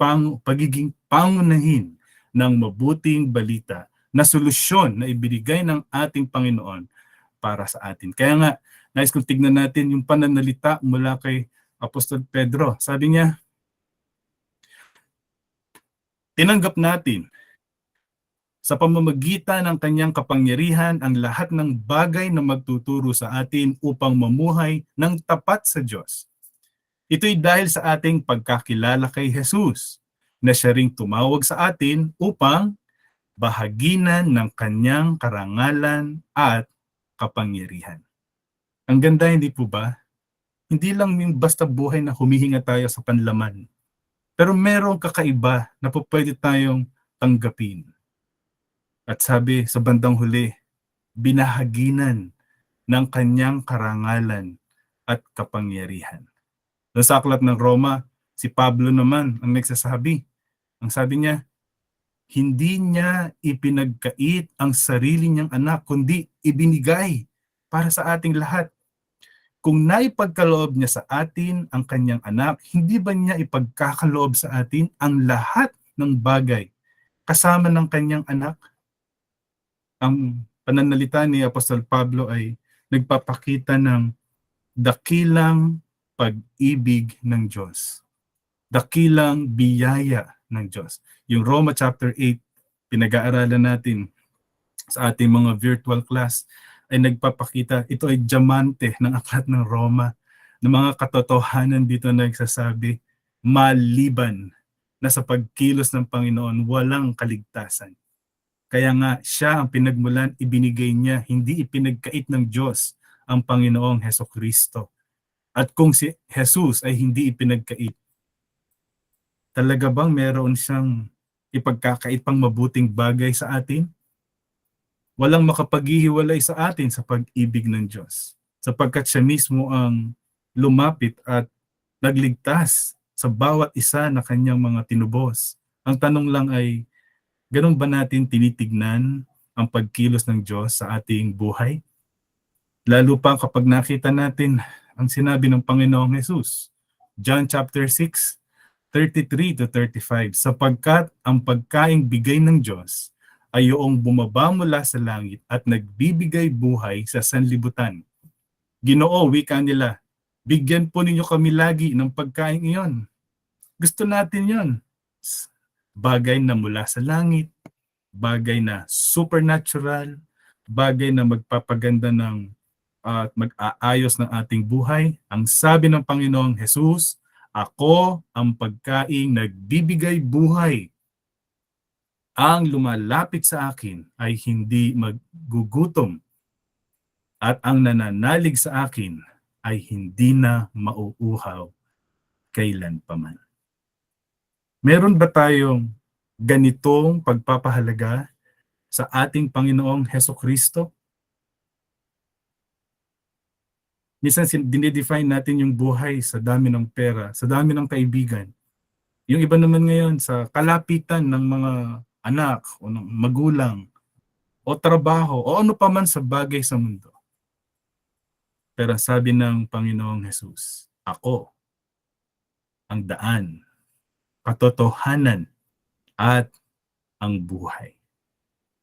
[SPEAKER 2] pagiging pangunahin ng mabuting balita na solusyon na ibinigay ng ating Panginoon para sa atin. Kaya nga, nais kong tignan natin yung pananalita mula kay Apostol Pedro. Sabi niya, tinanggap natin sa pamamagitan ng kanyang kapangyarihan ang lahat ng bagay na magtuturo sa atin upang mamuhay ng tapat sa Diyos. Ito'y dahil sa ating pagkakilala kay Jesus, na siya ring tumawag sa atin upang bahaginan ng kanyang karangalan at kapangyarihan. Ang ganda, hindi po ba? Hindi lang yung basta buhay na humihinga tayo sa panlaman, pero merong kakaiba na po pwede tayong tanggapin. At sabi sa bandang huli, binahaginan ng kanyang karangalan at kapangyarihan. Doon sa aklat ng Roma, Si Pablo naman ang nagsasabi. Ang sabi niya, hindi niya ipinagkait ang sarili niyang anak, kundi ibinigay para sa ating lahat. Kung naipagkaloob niya sa atin ang kanyang anak, hindi ba niya ipagkakaloob sa atin ang lahat ng bagay kasama ng kanyang anak? Ang pananalita ni Apostol Pablo ay nagpapakita ng dakilang pag-ibig ng Diyos. Dakilang biyaya ng Diyos. Yung Roma chapter 8, pinag-aaralan natin sa ating mga virtual class, ay nagpapakita, ito ay diamante ng aklat ng Roma, ng mga katotohanan dito na nagsasabi, maliban na sa pagkilos ng Panginoon, walang kaligtasan. Kaya nga, siya ang pinagmulan, ibinigay niya, hindi ipinagkait ng Diyos ang Panginoong Hesukristo. At kung si Jesus ay hindi ipinagkait, talaga bang meron siyang ipagkakait pang mabuting bagay sa atin? Walang makapaghihiwalay sa atin sa pag-ibig ng Diyos, sapagkat siya mismo ang lumapit at nagligtas sa bawat isa na kanyang mga tinubos. Ang tanong lang ay, ganun ba natin tinitignan ang pagkilos ng Diyos sa ating buhay? Lalo pa kapag nakita natin ang sinabi ng Panginoong Jesus. John chapter 6, 33 to 35, sapagkat ang pagkaing bigay ng Diyos ay yoong bumaba mula sa langit at nagbibigay buhay sa sanlibutan. Ginoo, wika nila, bigyan po ninyo kami lagi ng pagkain iyon. Gusto natin yon. Bagay na mula sa langit, bagay na supernatural, bagay na magpapaganda ng at mag-aayos ng ating buhay. Ang sabi ng Panginoong Jesus, ako ang pagkaing nagbibigay buhay. Ang lumalapit sa akin ay hindi maggugutom at ang nananalig sa akin ay hindi na mauuhaw kailanpaman. Meron ba tayong ganitong pagpapahalaga sa ating Panginoong Hesukristo? Minsan dinidefine natin yung buhay sa dami ng pera, sa dami ng kaibigan. Yung iba naman ngayon sa kalapitan ng mga anak o ng magulang o trabaho o ano pa man sa bagay sa mundo. Pero sabi ng Panginoong Jesus, ako ang daan, katotohanan at ang buhay.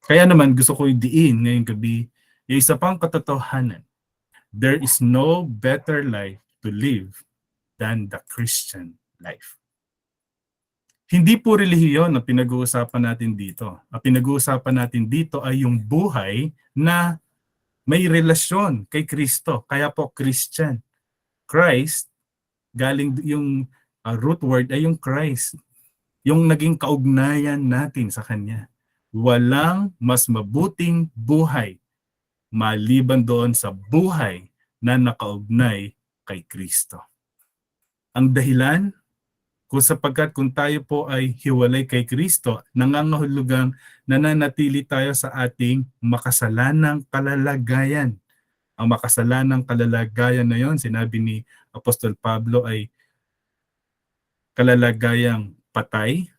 [SPEAKER 2] Kaya naman gusto ko i-diin ngayong gabi yung isa pang katotohanan. There is no better life to live than the Christian life. Hindi po relihiyon ang pinag-uusapan natin dito. Ang pinag-uusapan natin dito ay yung buhay na may relasyon kay Kristo. Kaya po Christian. Christ, galing yung root word ay yung Christ. Yung naging kaugnayan natin sa Kanya. Walang mas mabuting buhay maliban doon sa buhay na nakaugnay kay Kristo. Ang dahilan, sapagkat kung tayo po ay hiwalay kay Kristo, nangangahulugang nananatili tayo sa ating makasalanang kalalagayan. Ang makasalanang kalalagayan na yon, sinabi ni Apostol Pablo, ay kalalagayang patay,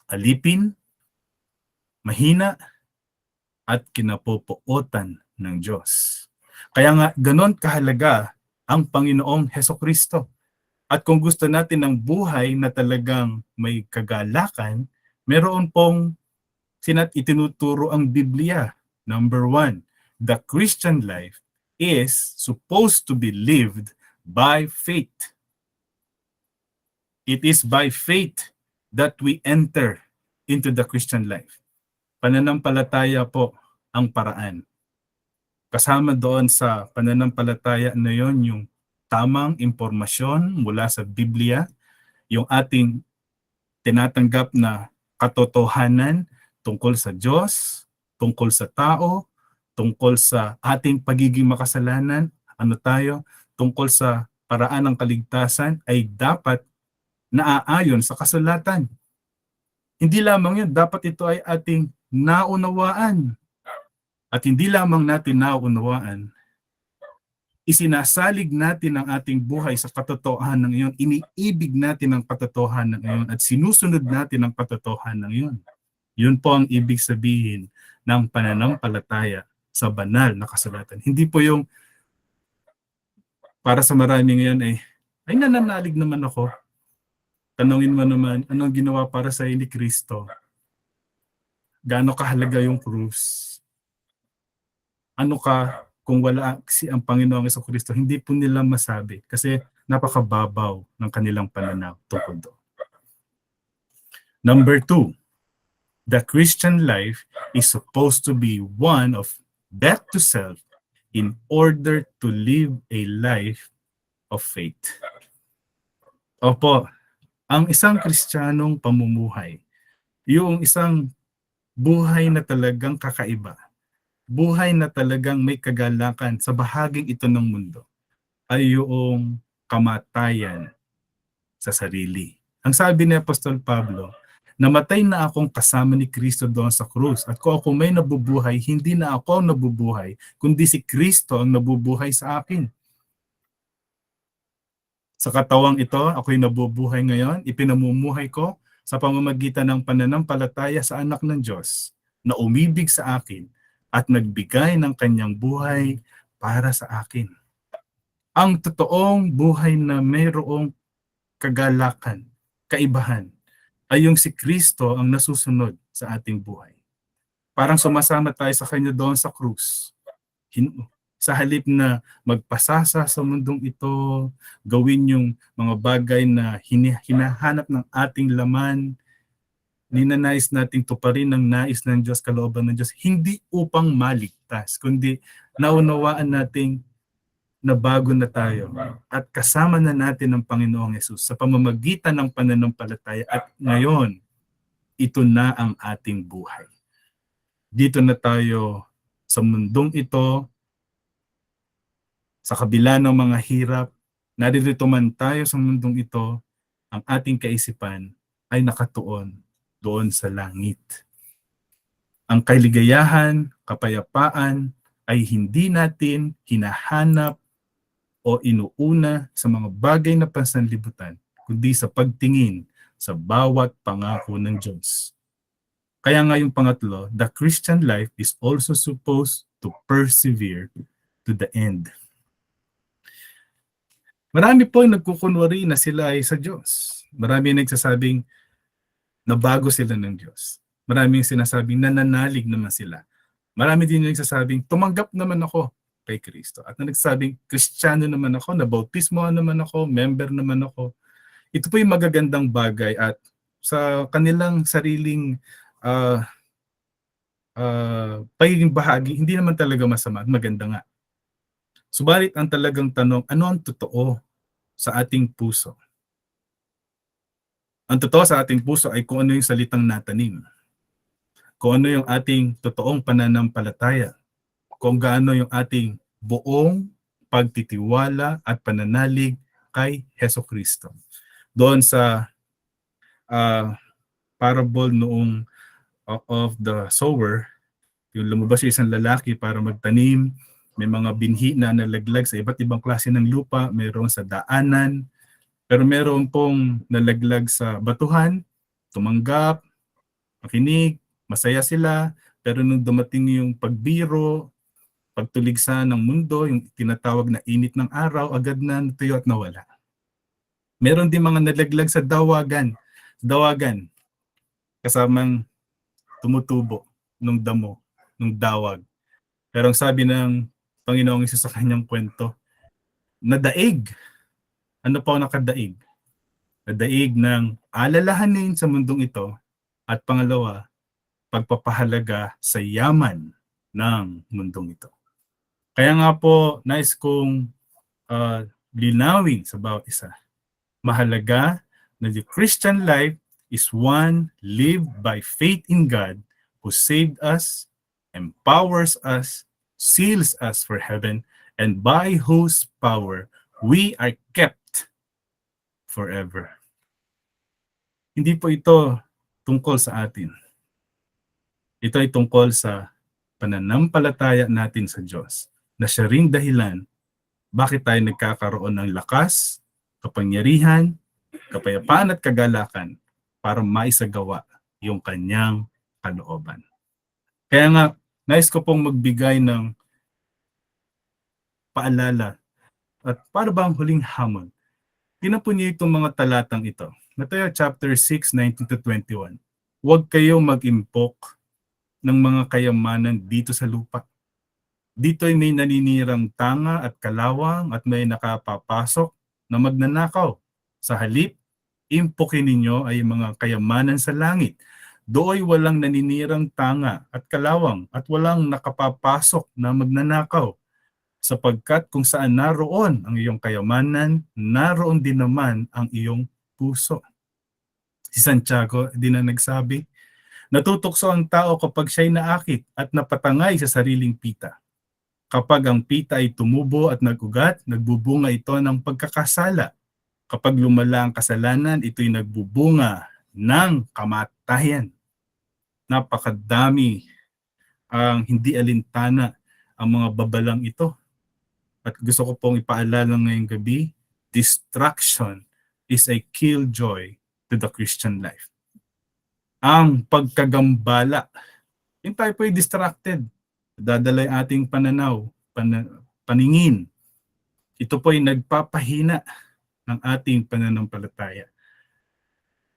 [SPEAKER 2] alipin, mahina, at kinapopuotan ng Diyos. Kaya nga, ganon kahalaga ang Panginoong Hesukristo. At kung gusto natin ng buhay na talagang may kagalakan, meron pong itinuturo ang Biblia. Number 1, the Christian life is supposed to be lived by faith. It is by faith that we enter into the Christian life. Pananampalataya po ang paraan. Kasama doon sa pananampalataya na yon yung tamang impormasyon mula sa Biblia, yung ating tinatanggap na katotohanan tungkol sa Diyos, tungkol sa tao, tungkol sa ating pagiging makasalanan, tungkol sa paraan ng kaligtasan ay dapat naaayon sa kasulatan. Hindi lamang yun, dapat ito ay ating naunawaan. At hindi lamang natin naunawaan, Isinasalig natin ang ating buhay sa katotohanan ng iyon, iniibig natin ang katotohanan ng iyon, at sinusunod natin ang katotohanan ng iyon. Yun po ang ibig sabihin ng pananampalataya sa banal na kasulatan. Hindi po yung para sa marami ngayon ay nananalig naman ako. Tanungin mo naman, anong ginawa para sa ni Kristo? Gaano kahalaga yung krus? Ano ka kung wala si ang Panginoong Jesucristo? Hindi po nila masabi kasi napakababaw ng kanilang pananaw tungkol doon. Number 2, the Christian life is supposed to be one of death to self in order to live a life of faith. Opo, ang isang Kristiyanong pamumuhay, yung isang buhay na talagang kakaiba, buhay na talagang may kagalakan sa bahaging ito ng mundo, ay yung kamatayan sa sarili. Ang sabi ni Apostol Pablo, namatay na akong kasama ni Kristo doon sa krus, at kung ako may nabubuhay, hindi na ako ang nabubuhay, kundi si Kristo ang nabubuhay sa akin. Sa katawang ito, ako'y nabubuhay ngayon, ipinamumuhay ko sa pamamagitan ng pananampalataya sa anak ng Diyos na umibig sa akin at nagbigay ng kanyang buhay para sa akin. Ang totoong buhay na mayroong kagalakan, kaibahan, ay yung si Kristo ang nasusunod sa ating buhay. Parang sumasama tayo sa kanya doon sa krus. Sa halip na magpasasa sa mundong ito, gawin yung mga bagay na hinahanap ng ating laman, ninanais nating tuparin ng nais ng Diyos, kalooban ng Diyos, hindi upang maligtas, kundi naunawaan nating na bago na tayo at kasama na natin ang Panginoong Yesus sa pamamagitan ng pananampalataya, at ngayon, ito na ang ating buhay. Dito na tayo sa mundong ito, sa kabila ng mga hirap, naririto man tayo sa mundong ito, ang ating kaisipan ay nakatuon doon sa langit. Ang kaligayahan, kapayapaan ay hindi natin hinahanap o inuuna sa mga bagay na pansanlibutan, kundi sa pagtingin sa bawat pangako ng Diyos. Kaya nga yung pangatlo, the Christian life is also supposed to persevere to the end. Marami po yung nagkukunwari na sila ay sa Diyos. Marami yung nagsasabing na bago sila ng Diyos. Marami yung sinasabing nananalig naman sila. Marami din yung nagsasabing tumanggap naman ako kay Kristo. At na nagsasabing Kristiyano naman ako, nabautismo naman ako, member naman ako. Ito po yung magagandang bagay, at sa kanilang sariling pagiging bahagi, hindi naman talaga masama, maganda nga. Subalit ang talagang tanong, ano ang totoo sa ating puso? Ang totoo sa ating puso ay kung ano yung salitang natanim. Kung ano yung ating totoong pananampalataya. Kung gaano yung ating buong pagtitiwala at pananalig kay Hesukristo. Doon sa parable noong of the sower, yung lumabas yung isang lalaki para magtanim, may mga binhi na nalaglag sa iba't ibang klase ng lupa, mayroon sa daanan, pero mayroon pong nalaglag sa batuhan, tumanggap, makinig, masaya sila, pero nung dumating yung pagbiro, pagtuligsa ng mundo, yung tinatawag na init ng araw, agad na natuyo at nawala. Meron din mga nalaglag sa dawagan, kasamang tumutubo nung damo, nung dawag. Pero ang sabi ng Panginoong Hesus sa kanyang kwento, nadaig. Ano pa nakadaig? Nadaig ng alalahanin sa mundong ito, at pangalawa, pagpapahalaga sa yaman ng mundong ito. Kaya nga po, nais kong linawin sa bawat isa. Mahalaga na the Christian life is one lived by faith in God who saved us, empowers us, seals us for heaven, and by whose power we are kept forever. Hindi po ito tungkol sa atin. Ito ay tungkol sa pananampalataya natin sa Diyos, na siya ring dahilan Bakit tayo nagkakaroon ng lakas, kapangyarihan, kapayapaan at kagalakan para maisagawa yung kanyang kalooban. Kaya nga, nais ko pong magbigay ng paalala at para ba ang huling hamon. Tinan po niyo itong mga talatang ito. Mateo chapter 6, 19 to 21. Huwag kayong mag-impok ng mga kayamanan dito sa lupa. Dito ay may naninirang tanga at kalawang at may nakapapasok na magnanakaw. Sa halip, impokin ninyo ay mga kayamanan sa langit. Do'y walang naninirang tanga at kalawang at walang nakapapasok na magnanakaw. Sapagkat kung saan naroon ang iyong kayamanan, naroon din naman ang iyong puso. Si Santiago din na nagsabi, natutokso ang tao kapag siya'y naakit at napatangay sa sariling pita. Kapag ang pita ay tumubo at nagugat, nagbubunga ito ng pagkakasala. Kapag lumala ang kasalanan, ito'y nagbubunga ng kamatayan. Napakadami ang hindi alintana ang mga babalang ito. At gusto ko pong ipaalala ngayong gabi, distraction is a killjoy to the Christian life. Ang pagkagambala, yung tayo po'y distracted, dadala yung ating pananaw, paningin. Ito po'y nagpapahina ng ating pananampalataya.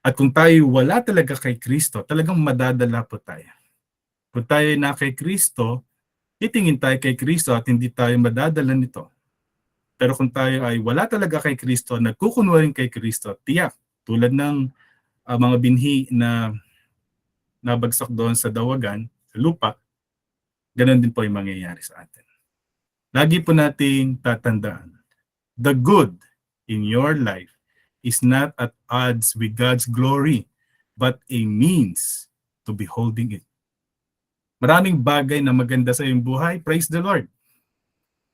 [SPEAKER 2] At kung tayo wala talaga kay Kristo, talagang madadala po tayo. Kung tayo na kay Kristo, titingin tayo kay Kristo at hindi tayo madadala nito. Pero kung tayo ay wala talaga kay Kristo, nagkukunwaring kay Kristo, tiyak, tulad ng mga binhi na nabagsak doon sa dawagan, sa lupa, ganun din po yung mangyayari sa atin. Lagi po nating tatandaan, the good in your life is not at odds with God's glory, but a means to beholding it. Maraming bagay na maganda sa iyong buhay, praise the Lord.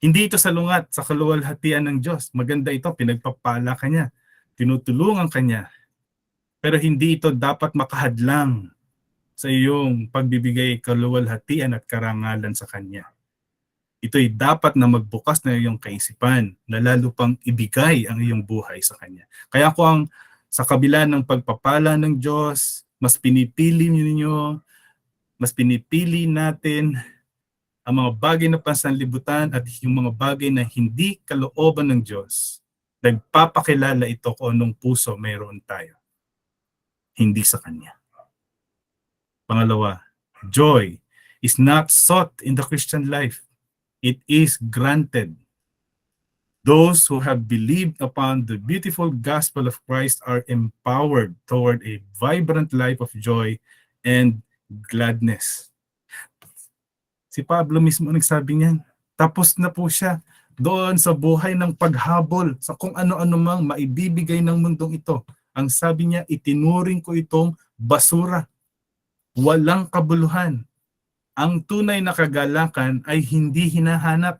[SPEAKER 2] Hindi ito salungat sa kaluwalhatian ng Diyos. Maganda ito, pinagpapala ka niya, tinutulungan ka niya. Pero hindi ito dapat makahadlang sa iyong pagbibigay kaluwalhatian at karangalan sa Kanya. Ito'y dapat na magbukas na iyong kaisipan na lalo pang ibigay ang iyong buhay sa Kanya. Kaya kung sa kabila ng pagpapala ng Diyos, mas pinipili natin ang mga bagay na pansanlibutan at yung mga bagay na hindi kalooban ng Diyos, nagpapakilala ito kung anong puso mayroon tayo. Hindi sa Kanya. Pangalawa, joy is not sought in the Christian life. It is granted. Those who have believed upon the beautiful gospel of Christ are empowered toward a vibrant life of joy and gladness. Si Pablo mismo nagsabi niyan, tapos na po siya doon sa buhay ng paghabol sa kung ano-ano mang maibibigay ng mundong ito. Ang sabi niya, itinuring ko itong basura. Walang kabuluhan. Ang tunay na kagalakan ay hindi hinahanap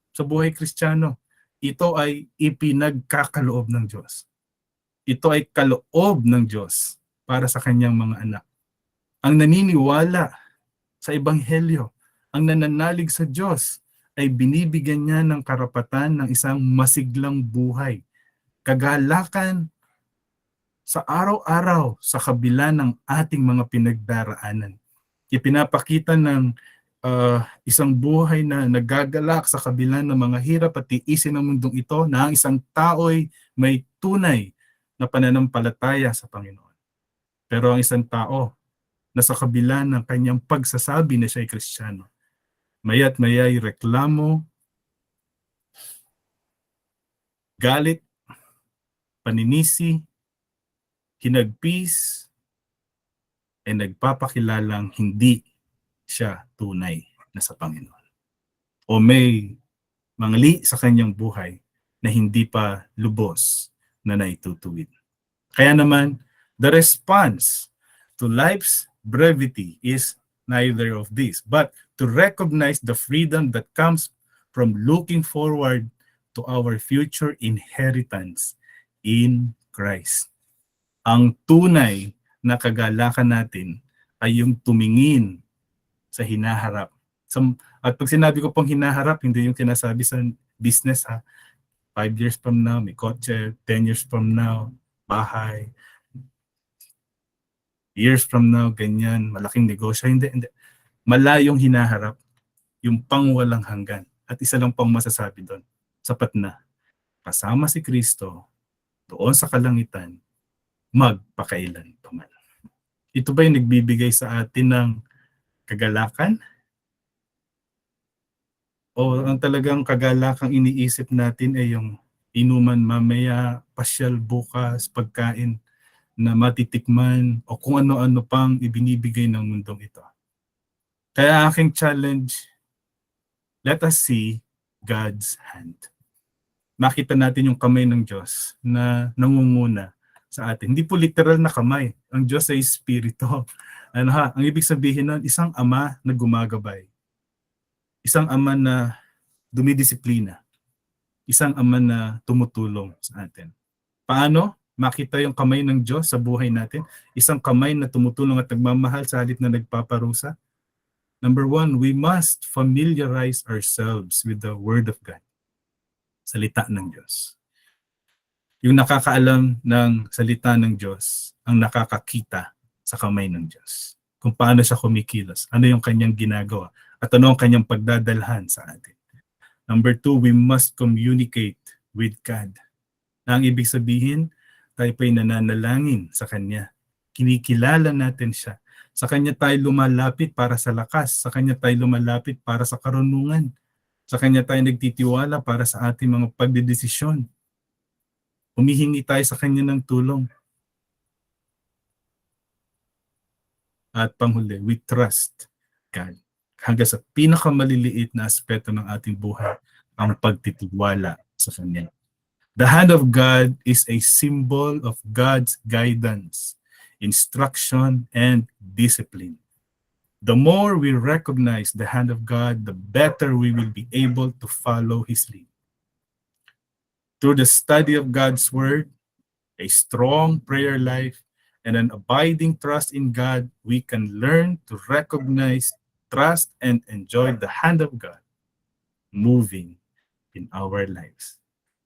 [SPEAKER 2] sa buhay Kristiyano. Ito ay ipinagkakaloob ng Diyos. Ito ay kaloob ng Diyos para sa kanyang mga anak. Ang naniniwala sa Ebanghelyo, ang nananalig sa Diyos, ay binibigyan niya ng karapatan ng isang masiglang buhay. Kagalakan sa araw-araw sa kabila ng ating mga pinagdaraanan. Ipinapakita ng isang buhay na nagagalak sa kabila ng mga hirap at tiisin ng mundong ito na ang isang tao'y may tunay na pananampalataya sa Panginoon. Pero ang isang tao na sa kabila ng kanyang pagsasabi na siya ay Kristiyano, maya't maya'y reklamo, galit, paninisi, hinagpis, ay nagpapakilalang hindi siya tunay na sa Panginoon. O may mangli sa kanyang buhay na hindi pa lubos na naitutuwid. Kaya naman, the response to life's brevity is neither of these, but to recognize the freedom that comes from looking forward to our future inheritance in Christ. Ang tunay na kagalakan natin ay yung tumingin sa hinaharap. At pag sinabi ko pong hinaharap, hindi yung sinasabi sa business ha. 5 years from now, may kotse, 10 years from now, bahay, years from now, ganyan, malaking negosyo. Hindi. Malayong hinaharap, yung pangwalang hanggan. At isa lang pang masasabi doon, sapat na. Kasama si Kristo, doon sa kalangitan, magpakailan paman. Ito ba yung nagbibigay sa atin ng kagalakan? O ang talagang kagalakang iniisip natin ay yung inuman mamaya, pasyal bukas, pagkain na matitikman, o kung ano-ano pang ibinibigay ng mundong ito. Kaya aking challenge, let us see God's hand. Makita natin yung kamay ng Diyos na nangunguna sa atin. Hindi po literal na kamay. Ang Diyos ay Espiritu. Ang ibig sabihin nun, isang ama na gumagabay. Isang ama na dumidisiplina. Isang ama na tumutulong sa atin. Paano makita yung kamay ng Diyos sa buhay natin? Isang kamay na tumutulong at nagmamahal sa halip na nagpaparusa. Number 1, we must familiarize ourselves with the Word of God. Salita ng Diyos. Yung nakakaalam ng salita ng Diyos ang nakakakita sa kamay ng Diyos. Kung paano siya kumikilos, ano yung kanyang ginagawa, at ano ang kanyang pagdadalhan sa atin. Number 2, we must communicate with God. Na ang ibig sabihin, tayo pa'y nananalangin sa Kanya. Kinikilala natin siya. Sa Kanya tayo lumalapit para sa lakas. Sa Kanya tayo lumalapit para sa karunungan. Sa Kanya tayo nagtitiwala para sa ating mga pagdedesisyon. Humihingi tayo sa Kanya ng tulong. At panghuli, we trust God. Hanggang sa pinakamaliliit na aspeto ng ating buhay, ang pagtitiwala sa Kanya. The hand of God is a symbol of God's guidance, instruction, and discipline. The more we recognize the hand of God, the better we will be able to follow His lead. Through the study of God's Word, a strong prayer life, and an abiding trust in God, we can learn to recognize, trust, and enjoy the hand of God moving in our lives.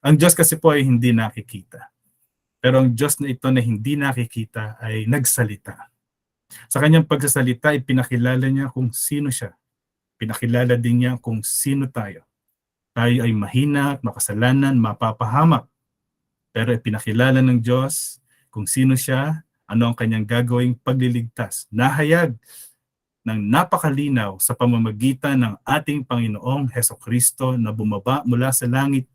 [SPEAKER 2] Ang Diyos kasi po ay hindi nakikita. Pero ang Diyos na ito na hindi nakikita ay nagsalita. Sa kanyang pagsasalita, ipinakilala niya kung sino siya. Pinakilala din niya kung sino tayo. Tayo ay mahina at makasalanan, mapapahamak. Pero ipinakilala ng Diyos kung sino siya, ano ang kanyang gagawing pagliligtas. Nahayag ng napakalinaw sa pamamagitan ng ating Panginoong Hesukristo na bumaba mula sa langit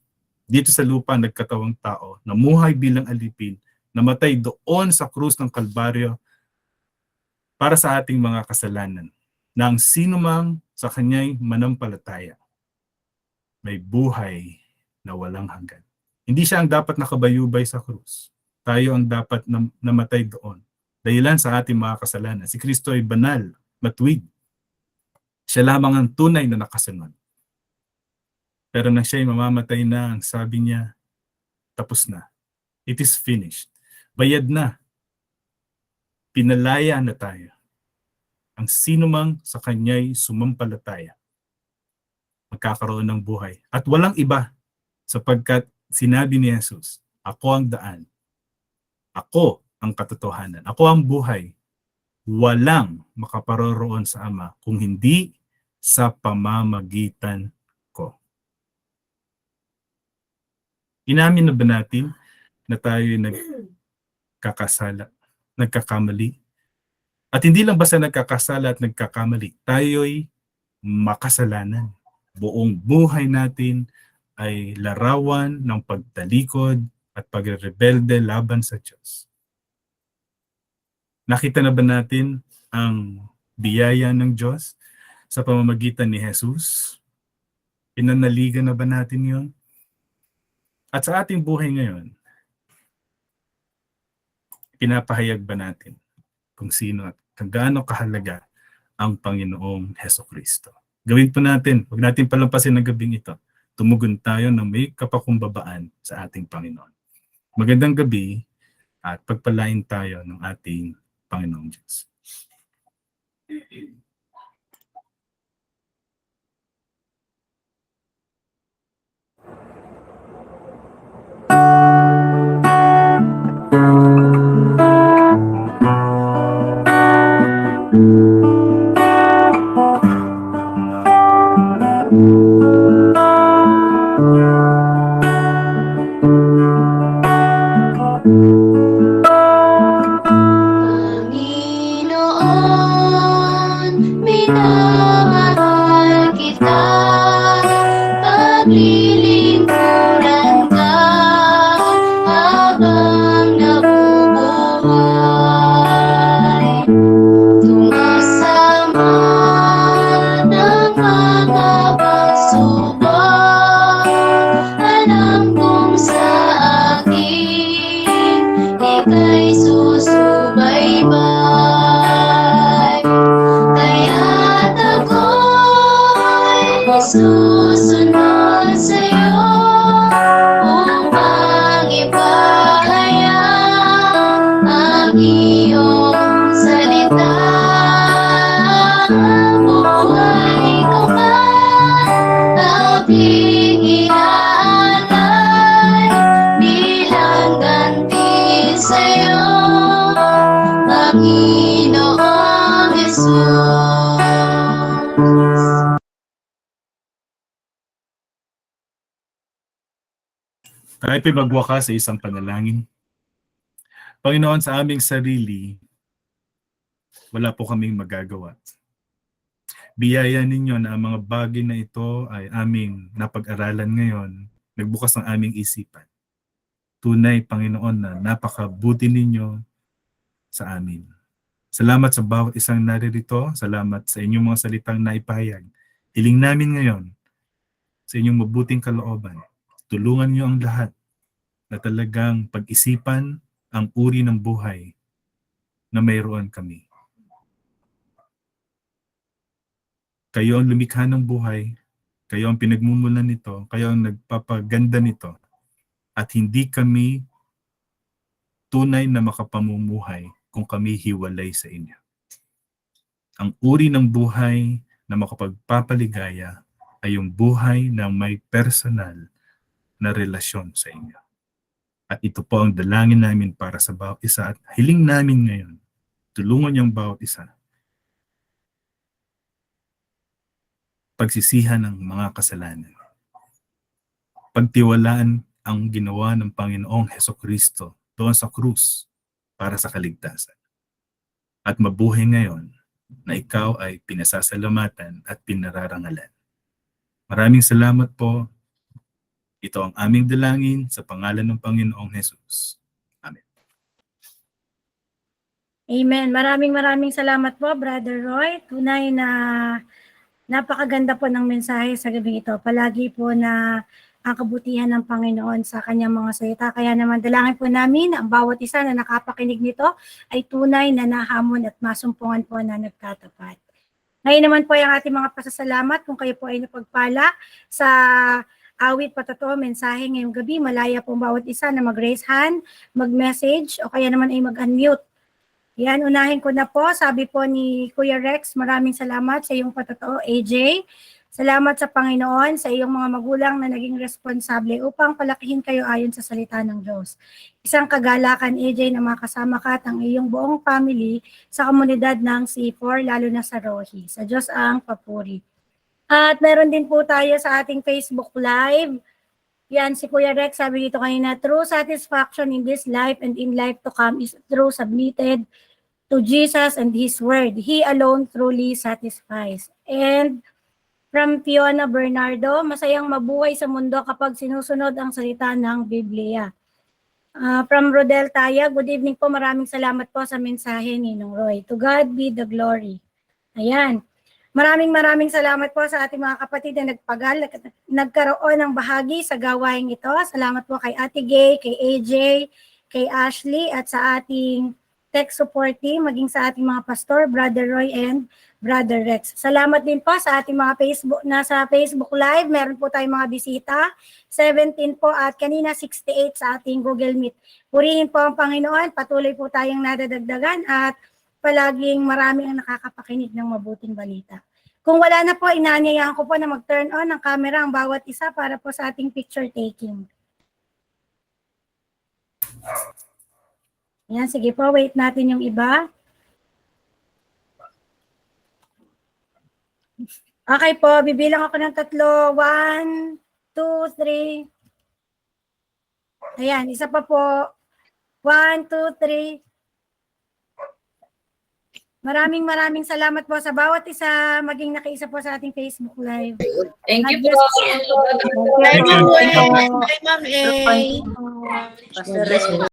[SPEAKER 2] dito sa lupa, nagkatawang tao, namuhay bilang alipin, namatay doon sa krus ng Kalbaryo para sa ating mga kasalanan, na ang sinumang sa kanya'y manampalataya may buhay na walang hanggan. Hindi siya ang dapat nakabayubay sa krus. Tayo ang dapat namatay doon. Dahilan sa ating mga kasalanan. Si Kristo ay banal, matuwid. Siya lamang ang tunay na nakasunod. Pero nang siya'y mamamatay na, ang sabi niya, tapos na. It is finished. Bayad na. Pinalaya na tayo. Ang sinumang sa kanya'y sumampalataya, magkakaroon ng buhay. At walang iba, sapagkat sinabi ni Jesus, ako ang daan. Ako ang katotohanan. Ako ang buhay. Walang makaparoroon sa Ama kung hindi sa pamamagitan ko. Inamin na ba natin na tayo nagkakasala, nagkakamali? At hindi lang basta nagkakasala at nagkakamali, tayo'y makasalanan. Buong buhay natin ay larawan ng pagtalikod at pagrebelde laban sa Diyos. Nakita na ba natin ang biyaya ng Diyos sa pamamagitan ni Jesus? Pinanaligan na ba natin yon? At sa ating buhay ngayon, pinapahayag ba natin kung sino at gaano kahalaga ang Panginoong Hesukristo? Gawin po natin, huwag natin palampasin ang gabing ito. Tumugon tayo ng may kapakumbabaan sa ating Panginoon. Magandang gabi at pagpalain tayo ng ating Panginoong Diyos. Tayo po'y magwakas sa isang panalangin. Panginoon, sa aming sarili, wala po kaming magagawa. Biyaya ninyo na ang mga bagay na ito ay aming napag-aralan ngayon, nagbukas ng aming isipan. Tunay, Panginoon, na napakabuti ninyo sa amin. Salamat sa bawat isang naririto. Salamat sa inyong mga salitang naipahayag. Hiling namin ngayon sa inyong mabuting kalooban. Tulungan niyo ang lahat na talagang pag-isipan ang uri ng buhay na mayroon kami. Kayo ang lumikha ng buhay, kayo ang pinagmumulan nito, kayo ang nagpapaganda nito, at hindi kami tunay na makapamumuhay kung kami hiwalay sa inyo. Ang uri ng buhay na makapagpapaligaya ay yung buhay na may personal na relasyon sa inyo. At ito po ang dalangin namin para sa bawat isa at hiling namin ngayon. Tulungan niyang bawat isa. Pagsisihan ng mga kasalanan. Pagtiwalaan ang ginawa ng Panginoong Hesukristo doon sa krus para sa kaligtasan. At mabuhay ngayon na ikaw ay pinasasalamatan at pinararangalan. Maraming salamat po. Ito ang aming dalangin sa pangalan ng Panginoong Jesus. Amen.
[SPEAKER 1] Amen. Maraming salamat po, Brother Roy. Tunay na napakaganda po ng mensahe sa gabi ito. Palagi po na ang kabutihan ng Panginoon sa kanyang mga salita. Kaya naman dalangin po namin ang bawat isa na nakapakinig nito ay tunay na nahamon at masumpungan po na nagtatapat. Ngayon naman po ay ang ating mga pasasalamat kung kayo po ay napagpala sa awit patotoo, mensahe ngayong gabi. Malaya po bawat isa na mag-raise hand, mag-message o kaya naman ay mag-unmute. Yan, unahin ko na po. Sabi po ni Kuya Rex, maraming salamat sa iyong patotoo, AJ. Salamat sa Panginoon, sa iyong mga magulang na naging responsable upang palakihin kayo ayon sa salita ng Diyos. Isang kagalakan, AJ, na makasama ka at ang iyong buong family sa komunidad ng C4, lalo na sa Rohi. Sa Diyos ang papuri. At meron din po tayo sa ating Facebook Live. Yan, si Kuya Rex, sabi dito kanina, true satisfaction in this life and in life to come is through submitted to Jesus and His Word. He alone truly satisfies. And from Fiona Bernardo, masayang mabuhay sa mundo kapag sinusunod ang salita ng Biblia. From Rodel Taya, good evening po. Maraming salamat po sa mensahe ni Ninong Roy. To God be the glory. Ayan. Maraming salamat po sa ating mga kapatid na nagkaroon ng bahagi sa gawain ito. Salamat po kay Ate Gay, kay AJ, kay Ashley, at sa ating tech support team, maging sa ating mga pastor, Brother Roy and Brother Rex. Salamat din po sa ating mga nasa Facebook Live. Meron po tayong mga bisita, 17 po at kanina 68 sa ating Google Meet. Purihin po ang Panginoon, patuloy po tayong nadadagdagan at palaging marami ang nakakapakinig ng mabuting balita. Kung wala na po, inaanyayahan ko po na mag-turn on ang camera ang bawat isa para po sa ating picture taking. Yan, sige po, wait natin yung iba. Okay po, bibilang ako ng 3. 1, 2, 3. Ayan, isa pa po. 1, 2, 3. Maraming salamat po sa bawat isa, maging nakiisa po sa ating Facebook Live.
[SPEAKER 7] Thank you po.
[SPEAKER 2] Thank you.
[SPEAKER 7] Bye, Ma'am A.